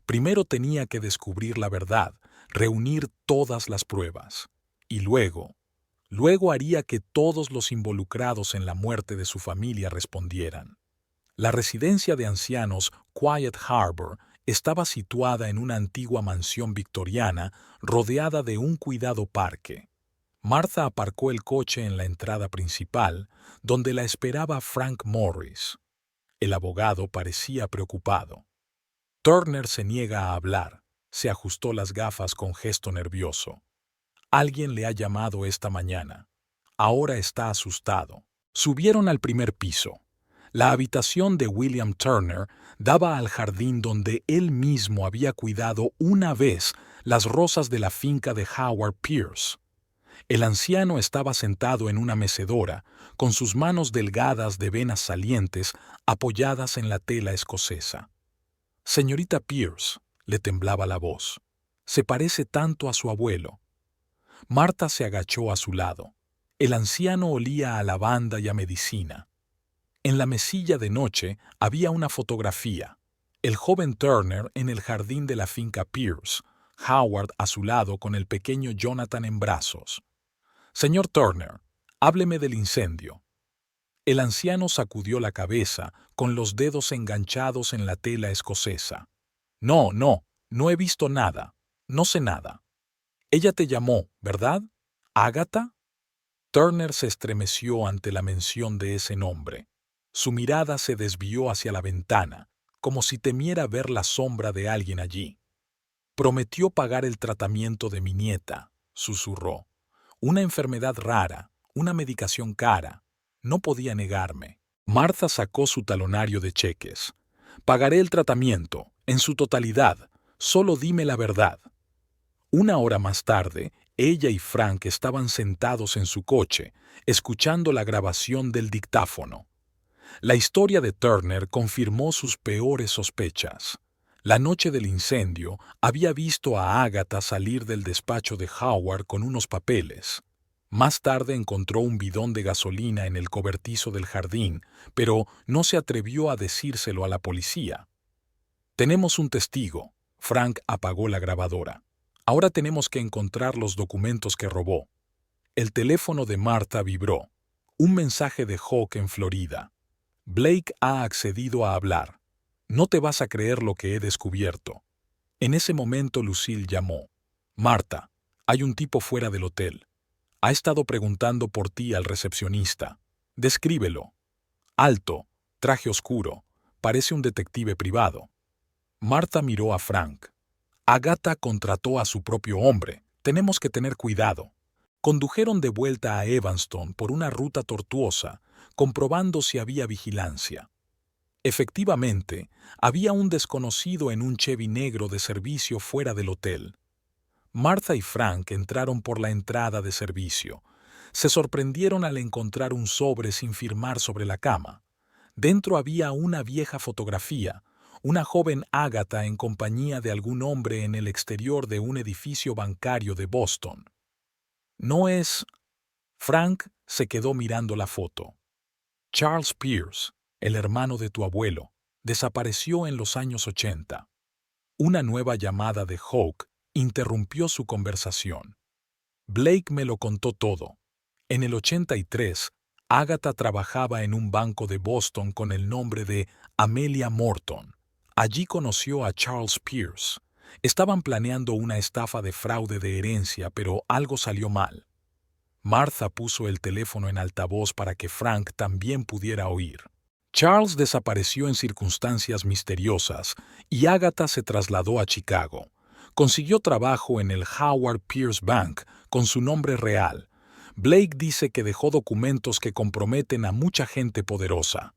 Speaker 1: Primero tenía que descubrir la verdad, reunir todas las pruebas. Y luego haría que todos los involucrados en la muerte de su familia respondieran. La residencia de ancianos Quiet Harbor estaba situada en una antigua mansión victoriana rodeada de un cuidado parque. Martha aparcó el coche en la entrada principal, donde la esperaba Frank Morris. El abogado parecía preocupado. Turner se niega a hablar. Se ajustó las gafas con gesto nervioso. Alguien le ha llamado esta mañana. Ahora está asustado. Subieron al primer piso. La habitación de William Turner daba al jardín donde él mismo había cuidado una vez las rosas de la finca de Howard Pierce. El anciano estaba sentado en una mecedora, con sus manos delgadas de venas salientes apoyadas en la tela escocesa. Señorita Pierce, le temblaba la voz, se parece tanto a su abuelo. Marta se agachó a su lado. El anciano olía a lavanda y a medicina. En la mesilla de noche había una fotografía. El joven Turner en el jardín de la finca Pierce, Howard a su lado con el pequeño Jonathan en brazos. Señor Turner, hábleme del incendio. El anciano sacudió la cabeza con los dedos enganchados en la tela escocesa. No he visto nada. No sé nada. Ella te llamó, ¿verdad? ¿Ágata? Turner se estremeció ante la mención de ese nombre. Su mirada se desvió hacia la ventana, como si temiera ver la sombra de alguien allí. Prometió pagar el tratamiento de mi nieta, susurró. Una enfermedad rara, una medicación cara. No podía negarme. Martha sacó su talonario de cheques. Pagaré el tratamiento, en su totalidad. Solo dime la verdad. Una hora más tarde, ella y Frank estaban sentados en su coche, escuchando la grabación del dictáfono. La historia de Turner confirmó sus peores sospechas. La noche del incendio había visto a Ágata salir del despacho de Howard con unos papeles. Más tarde encontró un bidón de gasolina en el cobertizo del jardín, pero no se atrevió a decírselo a la policía. Tenemos un testigo. Frank apagó la grabadora. Ahora tenemos que encontrar los documentos que robó. El teléfono de Martha vibró. Un mensaje de Hawk en Florida. Blake ha accedido a hablar. No te vas a creer lo que he descubierto. En ese momento Lucille llamó. Martha, hay un tipo fuera del hotel. Ha estado preguntando por ti al recepcionista. Descríbelo. Alto, traje oscuro, parece un detective privado. Martha miró a Frank. Agatha contrató a su propio hombre. Tenemos que tener cuidado. Condujeron de vuelta a Evanston por una ruta tortuosa, comprobando si había vigilancia. Efectivamente, había un desconocido en un Chevy negro de servicio fuera del hotel. Martha y Frank entraron por la entrada de servicio. Se sorprendieron al encontrar un sobre sin firmar sobre la cama. Dentro había una vieja fotografía, una joven Ágata en compañía de algún hombre en el exterior de un edificio bancario de Boston. ¿No es...? Frank se quedó mirando la foto. Charles Pierce, el hermano de tu abuelo, desapareció en los años 80. Una nueva llamada de Hawk interrumpió su conversación. Blake me lo contó todo. En el 83, Agatha trabajaba en un banco de Boston con el nombre de Amelia Morton. Allí conoció a Charles Pierce. Estaban planeando una estafa de fraude de herencia, pero algo salió mal. Martha puso el teléfono en altavoz para que Frank también pudiera oír. Charles desapareció en circunstancias misteriosas y Agatha se trasladó a Chicago. Consiguió trabajo en el Howard Pierce Bank con su nombre real. Blake dice que dejó documentos que comprometen a mucha gente poderosa.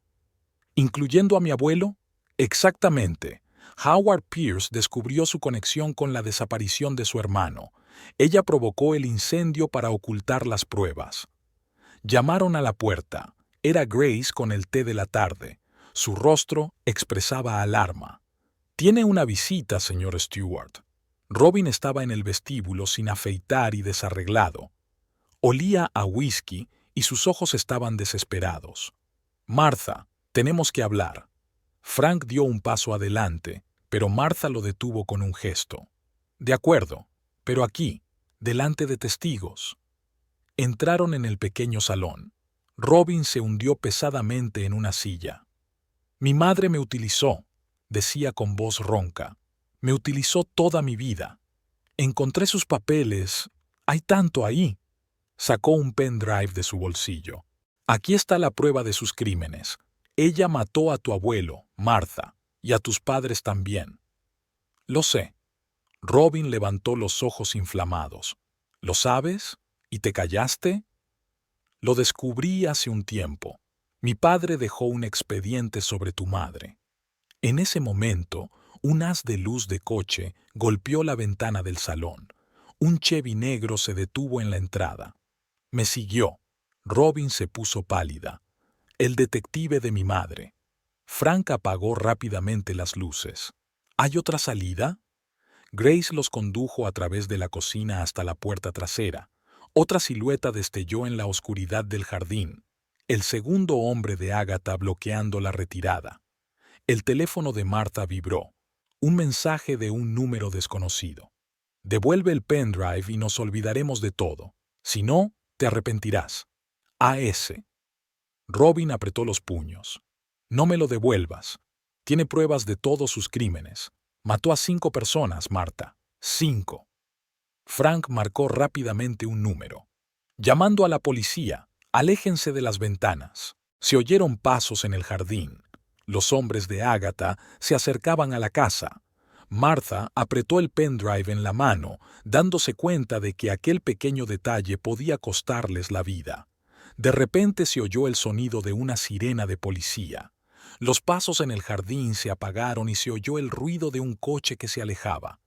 Speaker 1: ¿Incluyendo a mi abuelo? Exactamente. Howard Pierce descubrió su conexión con la desaparición de su hermano. Ella provocó el incendio para ocultar las pruebas. Llamaron a la puerta. Era Grace con el té de la tarde. Su rostro expresaba alarma. «Tiene una visita, señor Stewart». Robin estaba en el vestíbulo sin afeitar y desarreglado. Olía a whisky y sus ojos estaban desesperados. «Martha, tenemos que hablar». Frank dio un paso adelante, pero Martha lo detuvo con un gesto. «De acuerdo, pero aquí, delante de testigos». Entraron en el pequeño salón. Robin se hundió pesadamente en una silla. «Mi madre me utilizó», decía con voz ronca. «Me utilizó toda mi vida. Encontré sus papeles. Hay tanto ahí». Sacó un pendrive de su bolsillo. «Aquí está la prueba de sus crímenes. Ella mató a tu abuelo, Martha, y a tus padres también». «Lo sé». Robin levantó los ojos inflamados. «¿Lo sabes? ¿Y te callaste?» «Lo descubrí hace un tiempo. Mi padre dejó un expediente sobre tu madre». En ese momento, un haz de luz de coche golpeó la ventana del salón. Un Chevy negro se detuvo en la entrada. Me siguió. Robin se puso pálida. «El detective de mi madre». Frank apagó rápidamente las luces. «¿Hay otra salida?» Grace los condujo a través de la cocina hasta la puerta trasera. Otra silueta destelló en la oscuridad del jardín. El segundo hombre de Agatha bloqueando la retirada. El teléfono de Martha vibró. Un mensaje de un número desconocido. «Devuelve el pendrive y nos olvidaremos de todo. Si no, te arrepentirás. A.S.». Robin apretó los puños. «No me lo devuelvas. Tiene pruebas de todos sus crímenes. Mató a 5 personas, Martha. 5». Frank marcó rápidamente un número. «Llamando a la policía. Aléjense de las ventanas». Se oyeron pasos en el jardín. Los hombres de Agatha se acercaban a la casa. Martha apretó el pendrive en la mano, dándose cuenta de que aquel pequeño detalle podía costarles la vida. De repente se oyó el sonido de una sirena de policía. Los pasos en el jardín se apagaron y se oyó el ruido de un coche que se alejaba.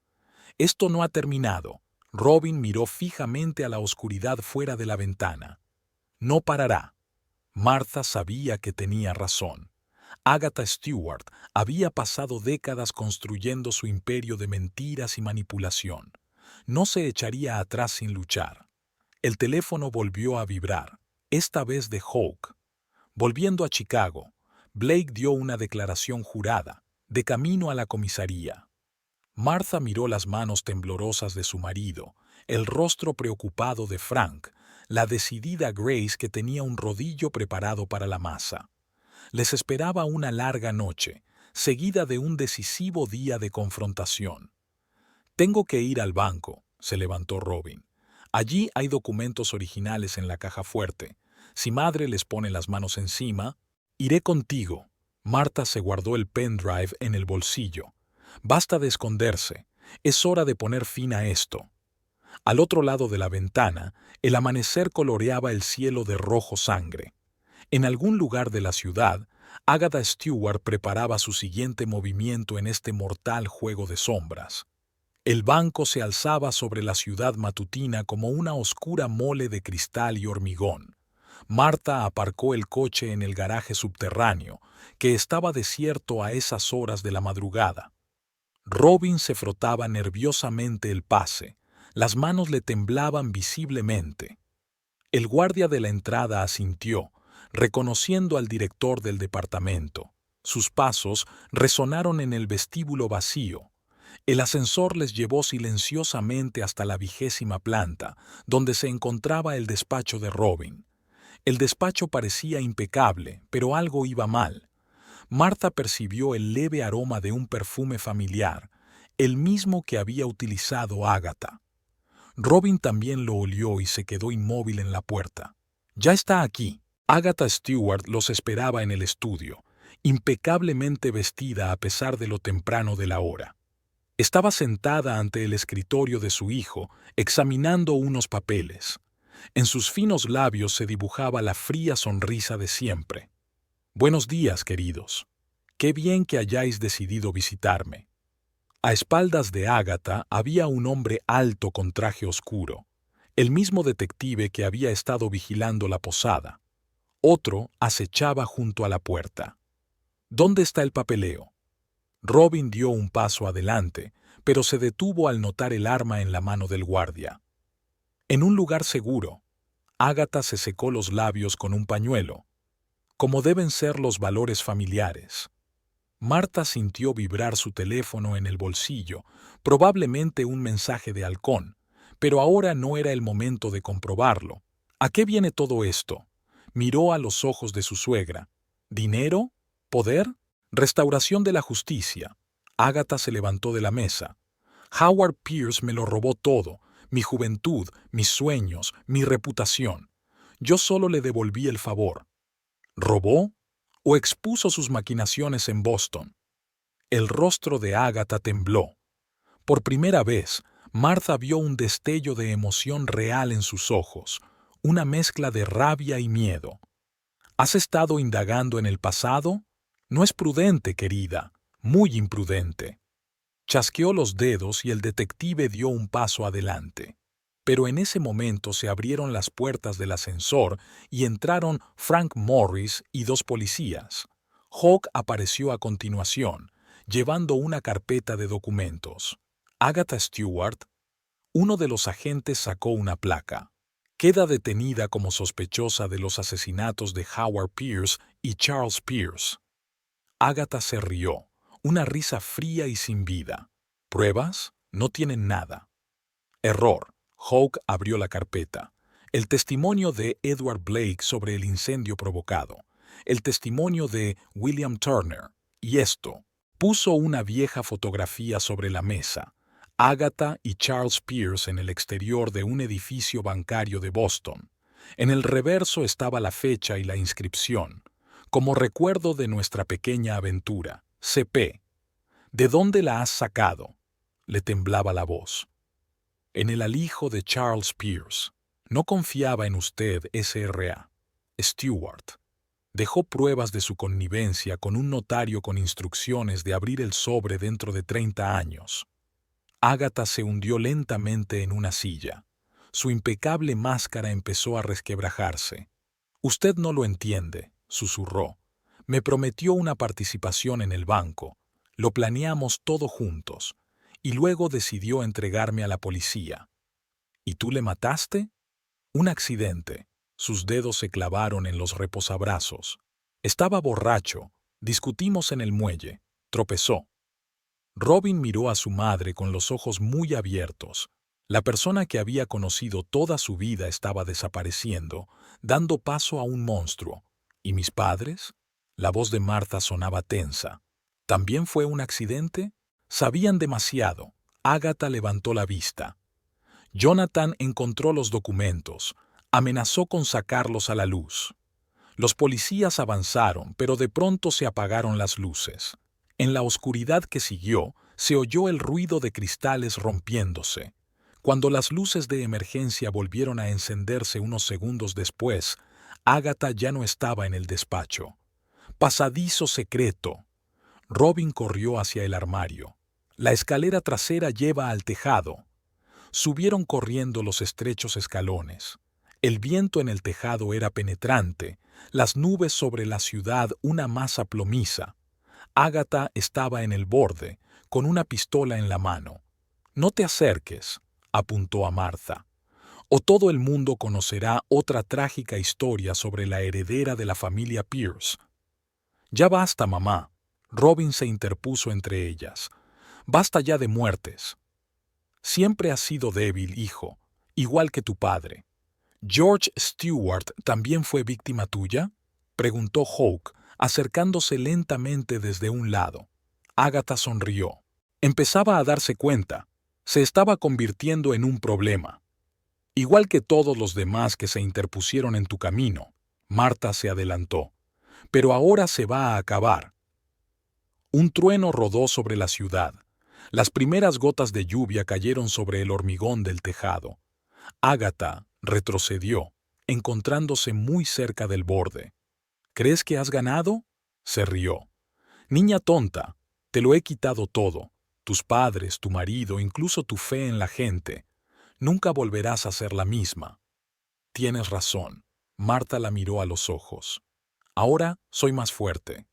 Speaker 1: «Esto no ha terminado». Robin miró fijamente a la oscuridad fuera de la ventana. «No parará». Martha sabía que tenía razón. Agatha Stewart había pasado décadas construyendo su imperio de mentiras y manipulación. No se echaría atrás sin luchar. El teléfono volvió a vibrar, esta vez de Hawk. Volviendo a Chicago, Blake dio una declaración jurada, de camino a la comisaría. Martha miró las manos temblorosas de su marido, el rostro preocupado de Frank, la decidida Grace que tenía un rodillo preparado para la masa. Les esperaba una larga noche, seguida de un decisivo día de confrontación. «Tengo que ir al banco», se levantó Robin. «Allí hay documentos originales en la caja fuerte. Si madre les pone las manos encima, iré contigo». Martha se guardó el pendrive en el bolsillo. «Basta de esconderse. Es hora de poner fin a esto». Al otro lado de la ventana, el amanecer coloreaba el cielo de rojo sangre. En algún lugar de la ciudad, Agatha Stewart preparaba su siguiente movimiento en este mortal juego de sombras. El banco se alzaba sobre la ciudad matutina como una oscura mole de cristal y hormigón. Martha aparcó el coche en el garaje subterráneo, que estaba desierto a esas horas de la madrugada. Robin se frotaba nerviosamente el pase. Las manos le temblaban visiblemente. El guardia de la entrada asintió, reconociendo al director del departamento. Sus pasos resonaron en el vestíbulo vacío. El ascensor les llevó silenciosamente hasta la 20ª planta, donde se encontraba el despacho de Robin. El despacho parecía impecable, pero algo iba mal. Martha percibió el leve aroma de un perfume familiar, el mismo que había utilizado Agatha. Robin también lo olió y se quedó inmóvil en la puerta. «Ya está aquí». Agatha Stewart los esperaba en el estudio, impecablemente vestida a pesar de lo temprano de la hora. Estaba sentada ante el escritorio de su hijo, examinando unos papeles. En sus finos labios se dibujaba la fría sonrisa de siempre. «Buenos días, queridos. Qué bien que hayáis decidido visitarme». A espaldas de Agatha había un hombre alto con traje oscuro, el mismo detective que había estado vigilando la posada. Otro acechaba junto a la puerta. «¿Dónde está el papeleo?». Robin dio un paso adelante, pero se detuvo al notar el arma en la mano del guardia. «En un lugar seguro». Agatha se secó los labios con un pañuelo. «Como deben ser los valores familiares». Martha sintió vibrar su teléfono en el bolsillo, probablemente un mensaje de halcón, pero ahora no era el momento de comprobarlo. ¿A qué viene todo esto? Miró a los ojos de su suegra. ¿Dinero? ¿Poder? Restauración de la justicia. Agatha se levantó de la mesa. Howard Pierce me lo robó todo, mi juventud, mis sueños, mi reputación. Yo solo le devolví el favor. ¿Robó? ¿O expuso sus maquinaciones en Boston? El rostro de Agatha tembló. Por primera vez, Martha vio un destello de emoción real en sus ojos, una mezcla de rabia y miedo. ¿Has estado indagando en el pasado? No es prudente, querida, muy imprudente. Chasqueó los dedos y el detective dio un paso adelante. Pero en ese momento se abrieron las puertas del ascensor y entraron Frank Morris y 2 policías. Hawk apareció a continuación, llevando una carpeta de documentos. Agatha Stewart. Uno de los agentes sacó una placa. Queda detenida como sospechosa de los asesinatos de Howard Pierce y Charles Pierce. Agatha se rió, una risa fría y sin vida. ¿Pruebas? No tienen nada. Error. Hawk abrió la carpeta. El testimonio de Edward Blake sobre el incendio provocado. El testimonio de William Turner. Y esto. Puso una vieja fotografía sobre la mesa. Agatha y Charles Pierce en el exterior de un edificio bancario de Boston. En el reverso estaba la fecha y la inscripción. Como recuerdo de nuestra pequeña aventura. C.P. ¿De dónde la has sacado? Le temblaba la voz. En el alijo de Charles Pierce. No confiaba en usted, S.R.A. Stewart. Dejó pruebas de su connivencia con un notario con instrucciones de abrir el sobre dentro de 30 años. Agatha se hundió lentamente en una silla. Su impecable máscara empezó a resquebrajarse. «Usted no lo entiende», susurró. «Me prometió una participación en el banco. Lo planeamos todo juntos. Y luego decidió entregarme a la policía». «¿Y tú le mataste?» «Un accidente». Sus dedos se clavaron en los reposabrazos. «Estaba borracho. Discutimos en el muelle. Tropezó». Robin miró a su madre con los ojos muy abiertos. La persona que había conocido toda su vida estaba desapareciendo, dando paso a un monstruo. ¿Y mis padres? La voz de Martha sonaba tensa. ¿También fue un accidente? Sabían demasiado. Agatha levantó la vista. Jonathan encontró los documentos. Amenazó con sacarlos a la luz. Los policías avanzaron, pero de pronto se apagaron las luces. En la oscuridad que siguió, se oyó el ruido de cristales rompiéndose. Cuando las luces de emergencia volvieron a encenderse unos segundos después, Agatha ya no estaba en el despacho. Pasadizo secreto. Robin corrió hacia el armario. La escalera trasera lleva al tejado. Subieron corriendo los estrechos escalones. El viento en el tejado era penetrante, las nubes sobre la ciudad una masa plomiza. Agatha estaba en el borde, con una pistola en la mano. «No te acerques», apuntó a Martha, «o todo el mundo conocerá otra trágica historia sobre la heredera de la familia Pierce». «Ya basta, mamá». Robin se interpuso entre ellas. Basta ya de muertes. Siempre has sido débil, hijo, igual que tu padre. ¿George Stewart también fue víctima tuya?, preguntó Hawke, acercándose lentamente desde un lado. Agatha sonrió. Empezaba a darse cuenta. Se estaba convirtiendo en un problema. Igual que todos los demás que se interpusieron en tu camino, Marta se adelantó. Pero ahora se va a acabar. Un trueno rodó sobre la ciudad. Las primeras gotas de lluvia cayeron sobre el hormigón del tejado. Agatha retrocedió, encontrándose muy cerca del borde. ¿Crees que has ganado?, se rió. Niña tonta, te lo he quitado todo. Tus padres, tu marido, incluso tu fe en la gente. Nunca volverás a ser la misma. Tienes razón. Marta la miró a los ojos. Ahora soy más fuerte.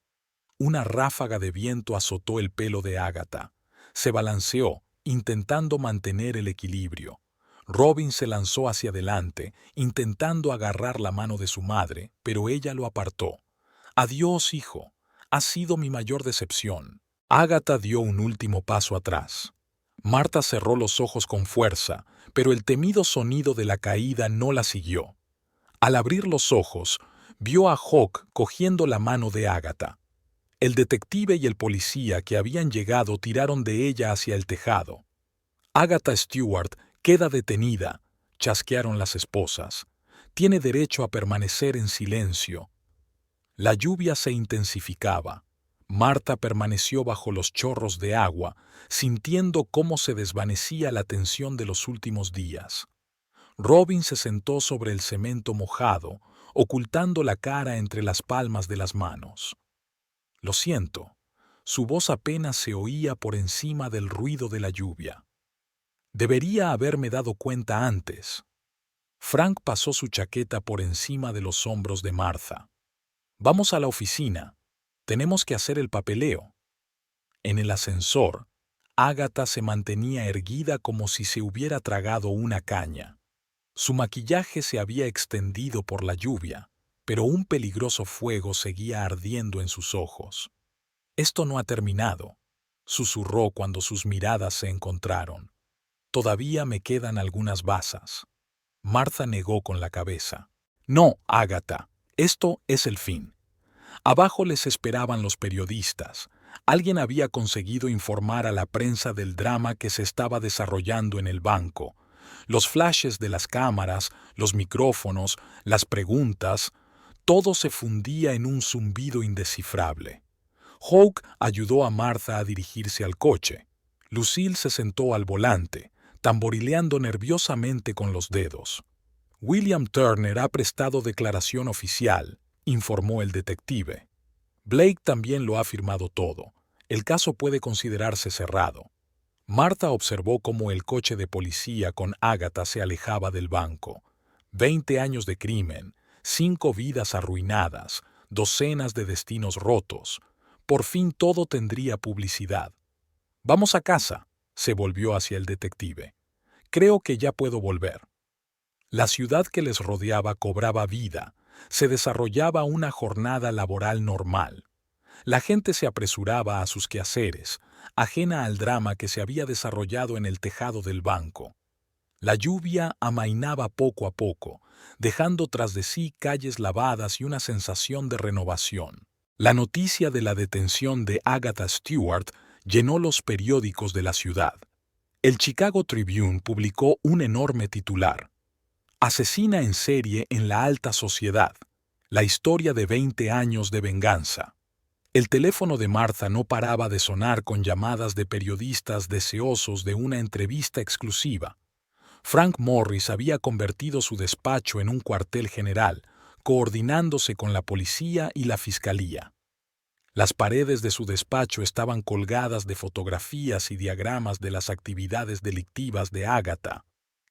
Speaker 1: Una ráfaga de viento azotó el pelo de Agatha. Se balanceó, intentando mantener el equilibrio. Robin se lanzó hacia adelante, intentando agarrar la mano de su madre, pero ella lo apartó. «Adiós, hijo. Has sido mi mayor decepción». Agatha dio un último paso atrás. Marta cerró los ojos con fuerza, pero el temido sonido de la caída no la siguió. Al abrir los ojos, vio a Hawke cogiendo la mano de Agatha. El detective y el policía que habían llegado tiraron de ella hacia el tejado. «Agatha Stewart queda detenida», chasquearon las esposas. «Tiene derecho a permanecer en silencio». La lluvia se intensificaba. Marta permaneció bajo los chorros de agua, sintiendo cómo se desvanecía la tensión de los últimos días. Robin se sentó sobre el cemento mojado, ocultando la cara entre las palmas de las manos. «Lo siento». Su voz apenas se oía por encima del ruido de la lluvia. «Debería haberme dado cuenta antes». Frank pasó su chaqueta por encima de los hombros de Martha. «Vamos a la oficina. Tenemos que hacer el papeleo». En el ascensor, Agatha se mantenía erguida como si se hubiera tragado una caña. Su maquillaje se había extendido por la lluvia, pero un peligroso fuego seguía ardiendo en sus ojos. «Esto no ha terminado», susurró cuando sus miradas se encontraron. «Todavía me quedan algunas basas». Martha negó con la cabeza. «No, Agatha, esto es el fin». Abajo les esperaban los periodistas. Alguien había conseguido informar a la prensa del drama que se estaba desarrollando en el banco. Los flashes de las cámaras, los micrófonos, las preguntas, todo se fundía en un zumbido indescifrable. Hawke ayudó a Martha a dirigirse al coche. Lucille se sentó al volante, tamborileando nerviosamente con los dedos. «William Turner ha prestado declaración oficial», informó el detective. «Blake también lo ha firmado todo. El caso puede considerarse cerrado». Martha observó cómo el coche de policía con Agatha se alejaba del banco. 20 años de crimen, 5 vidas arruinadas, docenas de destinos rotos. Por fin todo tendría publicidad. «Vamos a casa», se volvió hacia el detective. «Creo que ya puedo volver». La ciudad que les rodeaba cobraba vida. Se desarrollaba una jornada laboral normal. La gente se apresuraba a sus quehaceres, ajena al drama que se había desarrollado en el tejado del banco. La lluvia amainaba poco a poco, dejando tras de sí calles lavadas y una sensación de renovación. La noticia de la detención de Agatha Stewart llenó los periódicos de la ciudad. El Chicago Tribune publicó un enorme titular: «Asesina en serie en la alta sociedad. La historia de 20 años de venganza». El teléfono de Martha no paraba de sonar con llamadas de periodistas deseosos de una entrevista exclusiva. Frank Morris había convertido su despacho en un cuartel general, coordinándose con la policía y la fiscalía. Las paredes de su despacho estaban colgadas de fotografías y diagramas de las actividades delictivas de Agatha.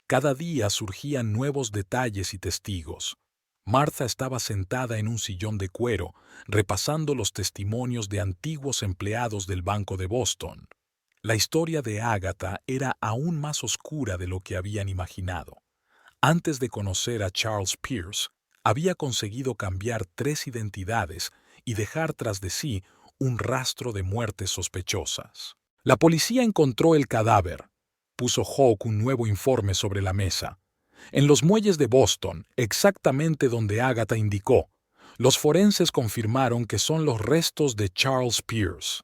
Speaker 1: Cada día surgían nuevos detalles y testigos. Martha estaba sentada en un sillón de cuero, repasando los testimonios de antiguos empleados del Banco de Boston. La historia de Agatha era aún más oscura de lo que habían imaginado. Antes de conocer a Charles Pierce, había conseguido cambiar 3 identidades y dejar tras de sí un rastro de muertes sospechosas. La policía encontró el cadáver. Puso Hawke un nuevo informe sobre la mesa. En los muelles de Boston, exactamente donde Agatha indicó, los forenses confirmaron que son los restos de Charles Pierce.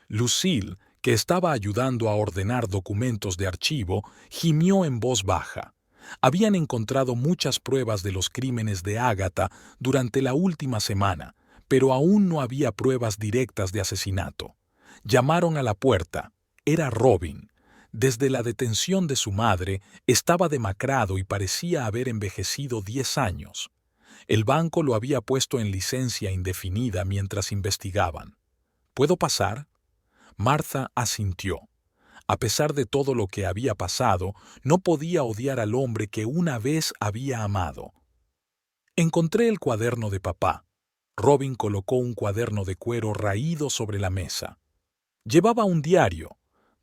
Speaker 1: Lucille, que estaba ayudando a ordenar documentos de archivo, gimió en voz baja. Habían encontrado muchas pruebas de los crímenes de Agatha durante la última semana, pero aún no había pruebas directas de asesinato. Llamaron a la puerta. Era Robin. Desde la detención de su madre, estaba demacrado y parecía haber envejecido 10 años. El banco lo había puesto en licencia indefinida mientras investigaban. ¿Puedo pasar? Martha asintió. A pesar de todo lo que había pasado, no podía odiar al hombre que una vez había amado. Encontré el cuaderno de papá. Robin colocó un cuaderno de cuero raído sobre la mesa. Llevaba un diario.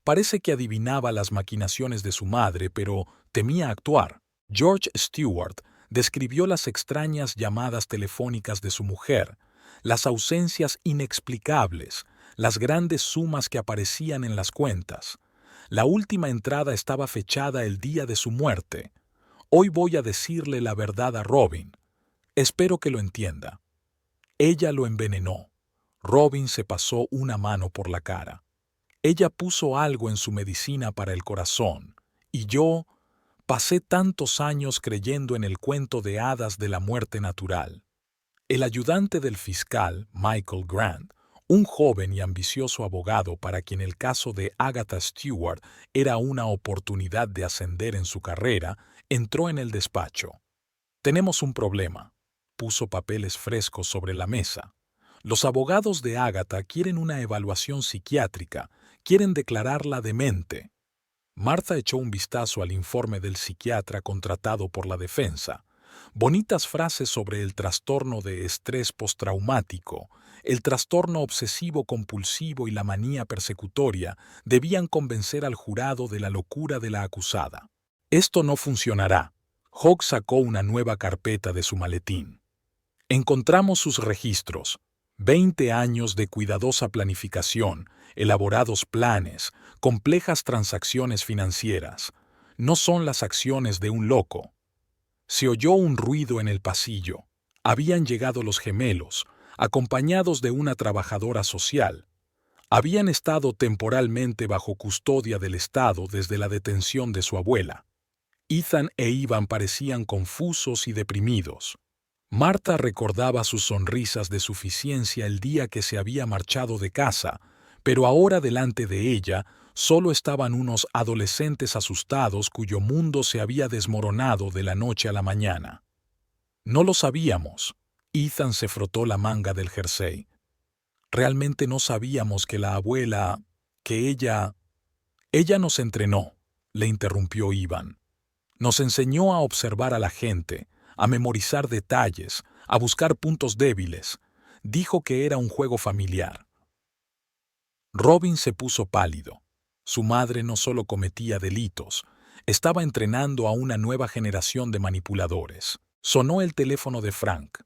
Speaker 1: Parece que adivinaba las maquinaciones de su madre, pero temía actuar. George Stewart describió las extrañas llamadas telefónicas de su mujer, las ausencias inexplicables, las grandes sumas que aparecían en las cuentas. La última entrada estaba fechada el día de su muerte. Hoy voy a decirle la verdad a Robin. Espero que lo entienda. Ella lo envenenó. Robin se pasó una mano por la cara. Ella puso algo en su medicina para el corazón, y yo pasé tantos años creyendo en el cuento de hadas de la muerte natural. El ayudante del fiscal, Michael Grant, un joven y ambicioso abogado para quien el caso de Agatha Stewart era una oportunidad de ascender en su carrera, entró en el despacho. «Tenemos un problema», puso papeles frescos sobre la mesa. «Los abogados de Agatha quieren una evaluación psiquiátrica, quieren declararla demente». Martha echó un vistazo al informe del psiquiatra contratado por la defensa. Bonitas frases sobre el trastorno de estrés postraumático, el trastorno obsesivo-compulsivo y la manía persecutoria debían convencer al jurado de la locura de la acusada. «Esto no funcionará». Hawke sacó una nueva carpeta de su maletín. «Encontramos sus registros. 20 años de cuidadosa planificación, elaborados planes, complejas transacciones financieras. No son las acciones de un loco». Se oyó un ruido en el pasillo. Habían llegado los gemelos, acompañados de una trabajadora social. Habían estado temporalmente bajo custodia del Estado desde la detención de su abuela. Ethan e Ivan parecían confusos y deprimidos. Martha recordaba sus sonrisas de suficiencia el día que se había marchado de casa, pero ahora delante de ella solo estaban unos adolescentes asustados cuyo mundo se había desmoronado de la noche a la mañana. «No lo sabíamos». Ethan se frotó la manga del jersey. «Realmente no sabíamos que la abuela, que ella...» «Ella nos entrenó», le interrumpió Ivan. «Nos enseñó a observar a la gente, a memorizar detalles, a buscar puntos débiles. Dijo que era un juego familiar». Robin se puso pálido. Su madre no solo cometía delitos, estaba entrenando a una nueva generación de manipuladores. Sonó el teléfono de Frank.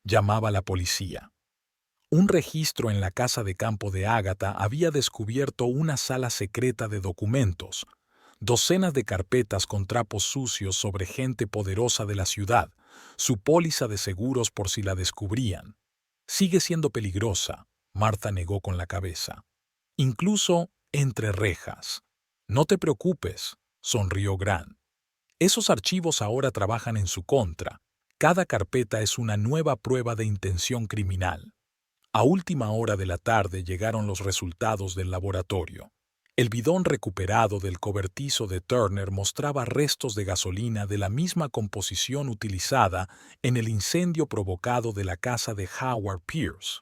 Speaker 1: Llamaba a la policía. Un registro en la casa de campo de Agatha había descubierto una sala secreta de documentos, docenas de carpetas con trapos sucios sobre gente poderosa de la ciudad, su póliza de seguros por si la descubrían. «Sigue siendo peligrosa», Martha negó con la cabeza. «Incluso entre rejas». «No te preocupes», sonrió Grant. «Esos archivos ahora trabajan en su contra. Cada carpeta es una nueva prueba de intención criminal». A última hora de la tarde llegaron los resultados del laboratorio. El bidón recuperado del cobertizo de Turner mostraba restos de gasolina de la misma composición utilizada en el incendio provocado de la casa de Howard Pierce.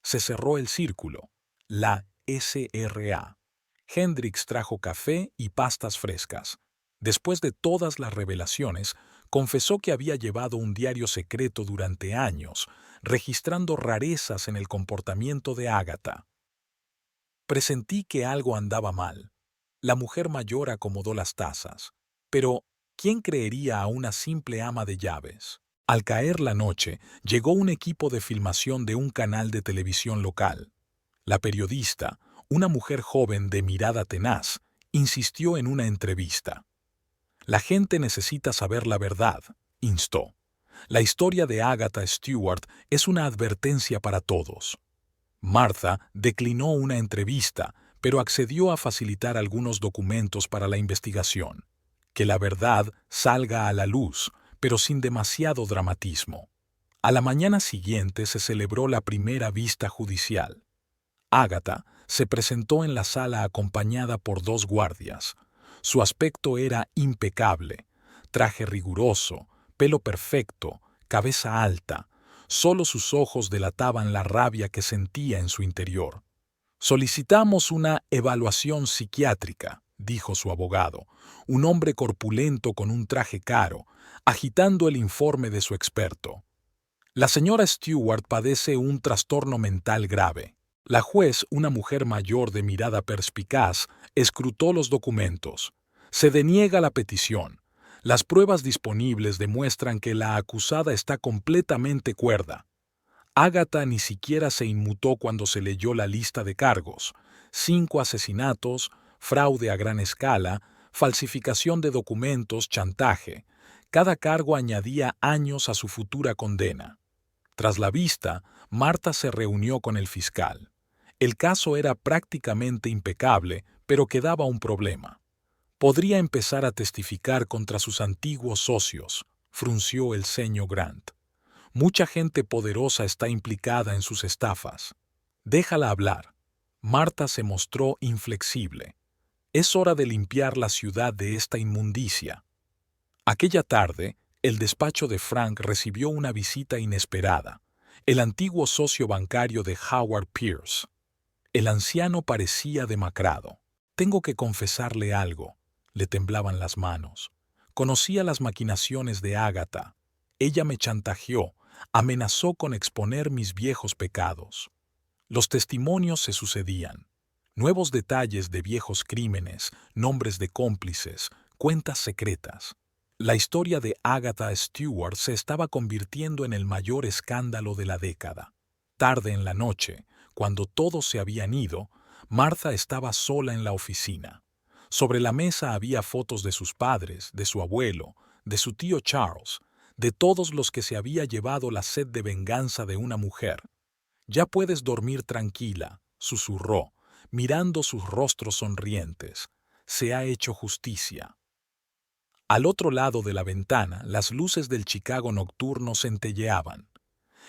Speaker 1: Se cerró el círculo. La SRA. Hendricks trajo café y pastas frescas. Después de todas las revelaciones, confesó que había llevado un diario secreto durante años, registrando rarezas en el comportamiento de Agatha. Presentí que algo andaba mal. La mujer mayor acomodó las tazas. Pero, ¿quién creería a una simple ama de llaves? Al caer la noche, llegó un equipo de filmación de un canal de televisión local. La periodista, una mujer joven de mirada tenaz, insistió en una entrevista. La gente necesita saber la verdad, instó. La historia de Agatha Stewart es una advertencia para todos. Martha declinó una entrevista, pero accedió a facilitar algunos documentos para la investigación. Que la verdad salga a la luz, pero sin demasiado dramatismo. A la mañana siguiente se celebró la primera vista judicial. Agatha se presentó en la sala acompañada por 2 guardias. Su aspecto era impecable, traje riguroso, pelo perfecto, cabeza alta. Solo sus ojos delataban la rabia que sentía en su interior. «Solicitamos una evaluación psiquiátrica», dijo su abogado, un hombre corpulento con un traje caro, agitando el informe de su experto. «La señora Stewart padece un trastorno mental grave». La juez, una mujer mayor de mirada perspicaz, escrutó los documentos. Se deniega la petición. Las pruebas disponibles demuestran que la acusada está completamente cuerda. Agatha ni siquiera se inmutó cuando se leyó la lista de cargos: 5 asesinatos, fraude a gran escala, falsificación de documentos, chantaje. Cada cargo añadía años a su futura condena. Tras la vista, Martha se reunió con el fiscal. El caso era prácticamente impecable, pero quedaba un problema. Podría empezar a testificar contra sus antiguos socios, frunció el ceño Grant. Mucha gente poderosa está implicada en sus estafas. Déjala hablar. Martha se mostró inflexible. Es hora de limpiar la ciudad de esta inmundicia. Aquella tarde, el despacho de Frank recibió una visita inesperada: el antiguo socio bancario de Howard Pierce. El anciano parecía demacrado. «Tengo que confesarle algo», le temblaban las manos. «Conocía las maquinaciones de Agatha. Ella me chantajeó, amenazó con exponer mis viejos pecados». Los testimonios se sucedían. Nuevos detalles de viejos crímenes, nombres de cómplices, cuentas secretas. La historia de Agatha Stewart se estaba convirtiendo en el mayor escándalo de la década. Tarde en la noche, cuando todos se habían ido, Martha estaba sola en la oficina. Sobre la mesa había fotos de sus padres, de su abuelo, de su tío Charles, de todos los que se había llevado la sed de venganza de una mujer. «Ya puedes dormir tranquila», susurró, mirando sus rostros sonrientes. «Se ha hecho justicia». Al otro lado de la ventana, las luces del Chicago nocturno centelleaban.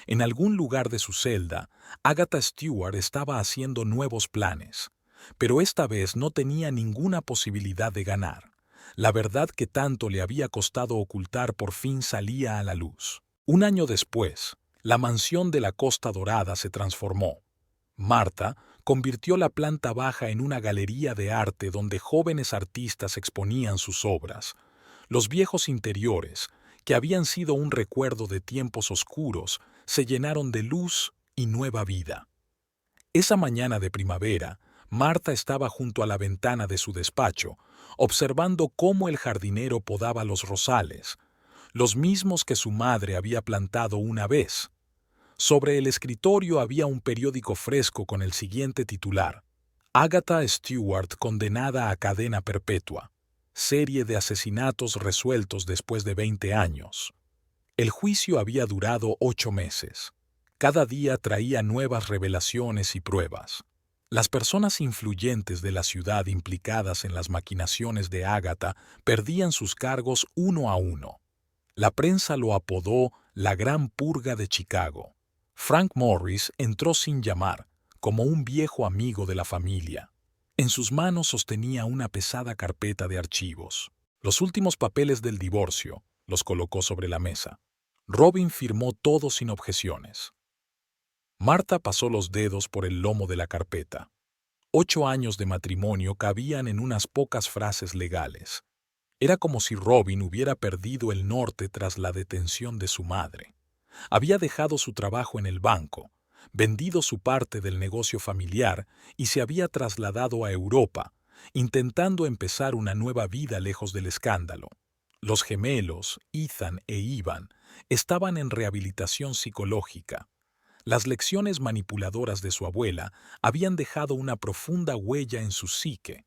Speaker 1: En algún lugar de su celda, Agatha Stewart estaba haciendo nuevos planes, pero esta vez no tenía ninguna posibilidad de ganar. La verdad que tanto le había costado ocultar por fin salía a la luz. Un año después, la mansión de la Costa Dorada se transformó. Martha convirtió la planta baja en una galería de arte donde jóvenes artistas exponían sus obras. Los viejos interiores, que habían sido un recuerdo de tiempos oscuros, se llenaron de luz y nueva vida. Esa mañana de primavera, Martha estaba junto a la ventana de su despacho, observando cómo el jardinero podaba los rosales, los mismos que su madre había plantado una vez. Sobre el escritorio había un periódico fresco con el siguiente titular: Agatha Stewart condenada a cadena perpetua. Serie de asesinatos resueltos después de 20 años. El juicio había durado 8 meses. Cada día traía nuevas revelaciones y pruebas. Las personas influyentes de la ciudad implicadas en las maquinaciones de Agatha perdían sus cargos uno a uno. La prensa lo apodó la Gran Purga de Chicago. Frank Morris entró sin llamar, como un viejo amigo de la familia. En sus manos sostenía una pesada carpeta de archivos. Los últimos papeles del divorcio los colocó sobre la mesa. Robin firmó todo sin objeciones. Martha pasó los dedos por el lomo de la carpeta. 8 años de matrimonio cabían en unas pocas frases legales. Era como si Robin hubiera perdido el norte tras la detención de su madre. Había dejado su trabajo en el banco, vendido su parte del negocio familiar y se había trasladado a Europa, intentando empezar una nueva vida lejos del escándalo. Los gemelos, Ethan e Ivan, estaban en rehabilitación psicológica. Las lecciones manipuladoras de su abuela habían dejado una profunda huella en su psique,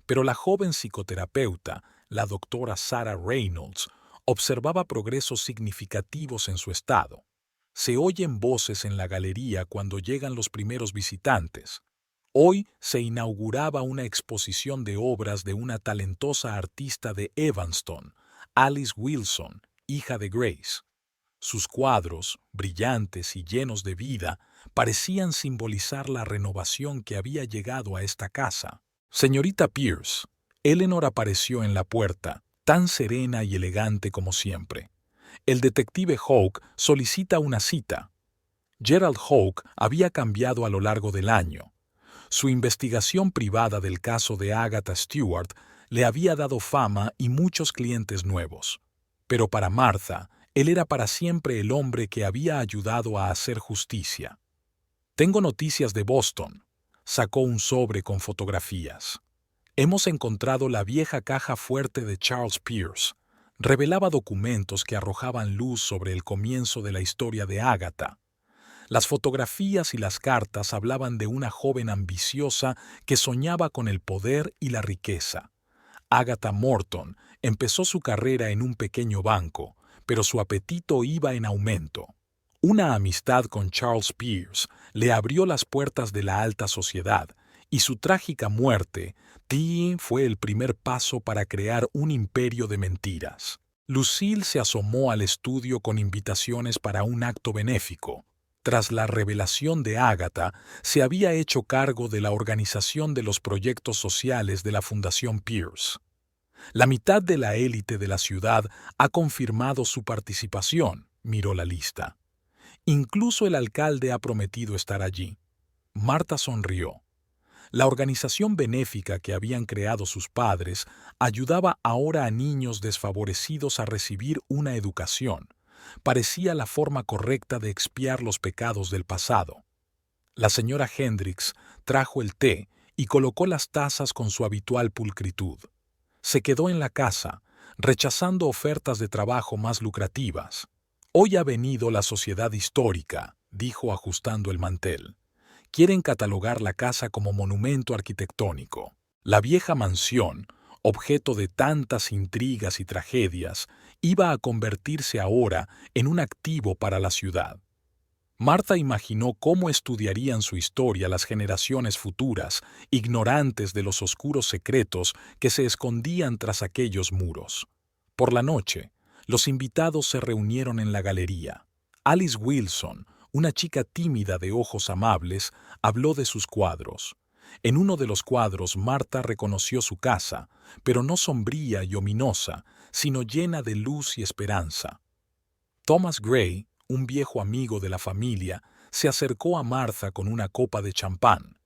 Speaker 1: pero la joven psicoterapeuta, la doctora Sarah Reynolds, observaba progresos significativos en su estado. Se oyen voces en la galería cuando llegan los primeros visitantes. Hoy se inauguraba una exposición de obras de una talentosa artista de Evanston, Alice Wilson, hija de Grace. Sus cuadros, brillantes y llenos de vida, parecían simbolizar la renovación que había llegado a esta casa. Señorita Pierce, Eleanor apareció en la puerta, tan serena y elegante como siempre. El detective Hawke solicita una cita. Gerald Hawke había cambiado a lo largo del año. Su investigación privada del caso de Agatha Stewart le había dado fama y muchos clientes nuevos. Pero para Martha, él era para siempre el hombre que había ayudado a hacer justicia. Tengo noticias de Boston. Sacó un sobre con fotografías. Hemos encontrado la vieja caja fuerte de Charles Pierce. Revelaba documentos que arrojaban luz sobre el comienzo de la historia de Agatha. Las fotografías y las cartas hablaban de una joven ambiciosa que soñaba con el poder y la riqueza. Agatha Morton empezó su carrera en un pequeño banco, pero su apetito iba en aumento. Una amistad con Charles Pierce le abrió las puertas de la alta sociedad, y su trágica muerte fue el primer paso para crear un imperio de mentiras. Lucille se asomó al estudio con invitaciones para un acto benéfico. Tras la revelación de Agatha, se había hecho cargo de la organización de los proyectos sociales de la Fundación Pierce. La mitad de la élite de la ciudad ha confirmado su participación, miró la lista. Incluso el alcalde ha prometido estar allí. Marta sonrió. La organización benéfica que habían creado sus padres ayudaba ahora a niños desfavorecidos a recibir una educación. Parecía la forma correcta de expiar los pecados del pasado. La señora Hendricks trajo el té y colocó las tazas con su habitual pulcritud. Se quedó en la casa, rechazando ofertas de trabajo más lucrativas. Hoy ha venido la sociedad histórica, dijo ajustando el mantel. Quieren catalogar la casa como monumento arquitectónico. La vieja mansión, objeto de tantas intrigas y tragedias, iba a convertirse ahora en un activo para la ciudad. Marta imaginó cómo estudiarían su historia las generaciones futuras, ignorantes de los oscuros secretos que se escondían tras aquellos muros. Por la noche, los invitados se reunieron en la galería. Alice Wilson, una chica tímida de ojos amables, habló de sus cuadros. En uno de los cuadros Marta reconoció su casa, pero no sombría y ominosa, sino llena de luz y esperanza. Thomas Gray, un viejo amigo de la familia, se acercó a Martha con una copa de champán.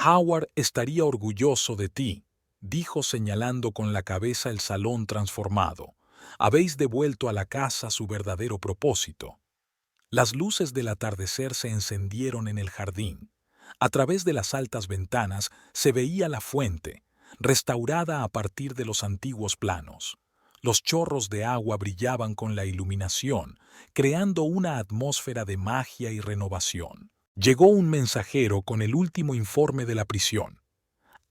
Speaker 1: «Howard estaría orgulloso de ti», dijo señalando con la cabeza el salón transformado. «Habéis devuelto a la casa su verdadero propósito». Las luces del atardecer se encendieron en el jardín. A través de las altas ventanas se veía la fuente, restaurada a partir de los antiguos planos. Los chorros de agua brillaban con la iluminación, creando una atmósfera de magia y renovación. Llegó un mensajero con el último informe de la prisión.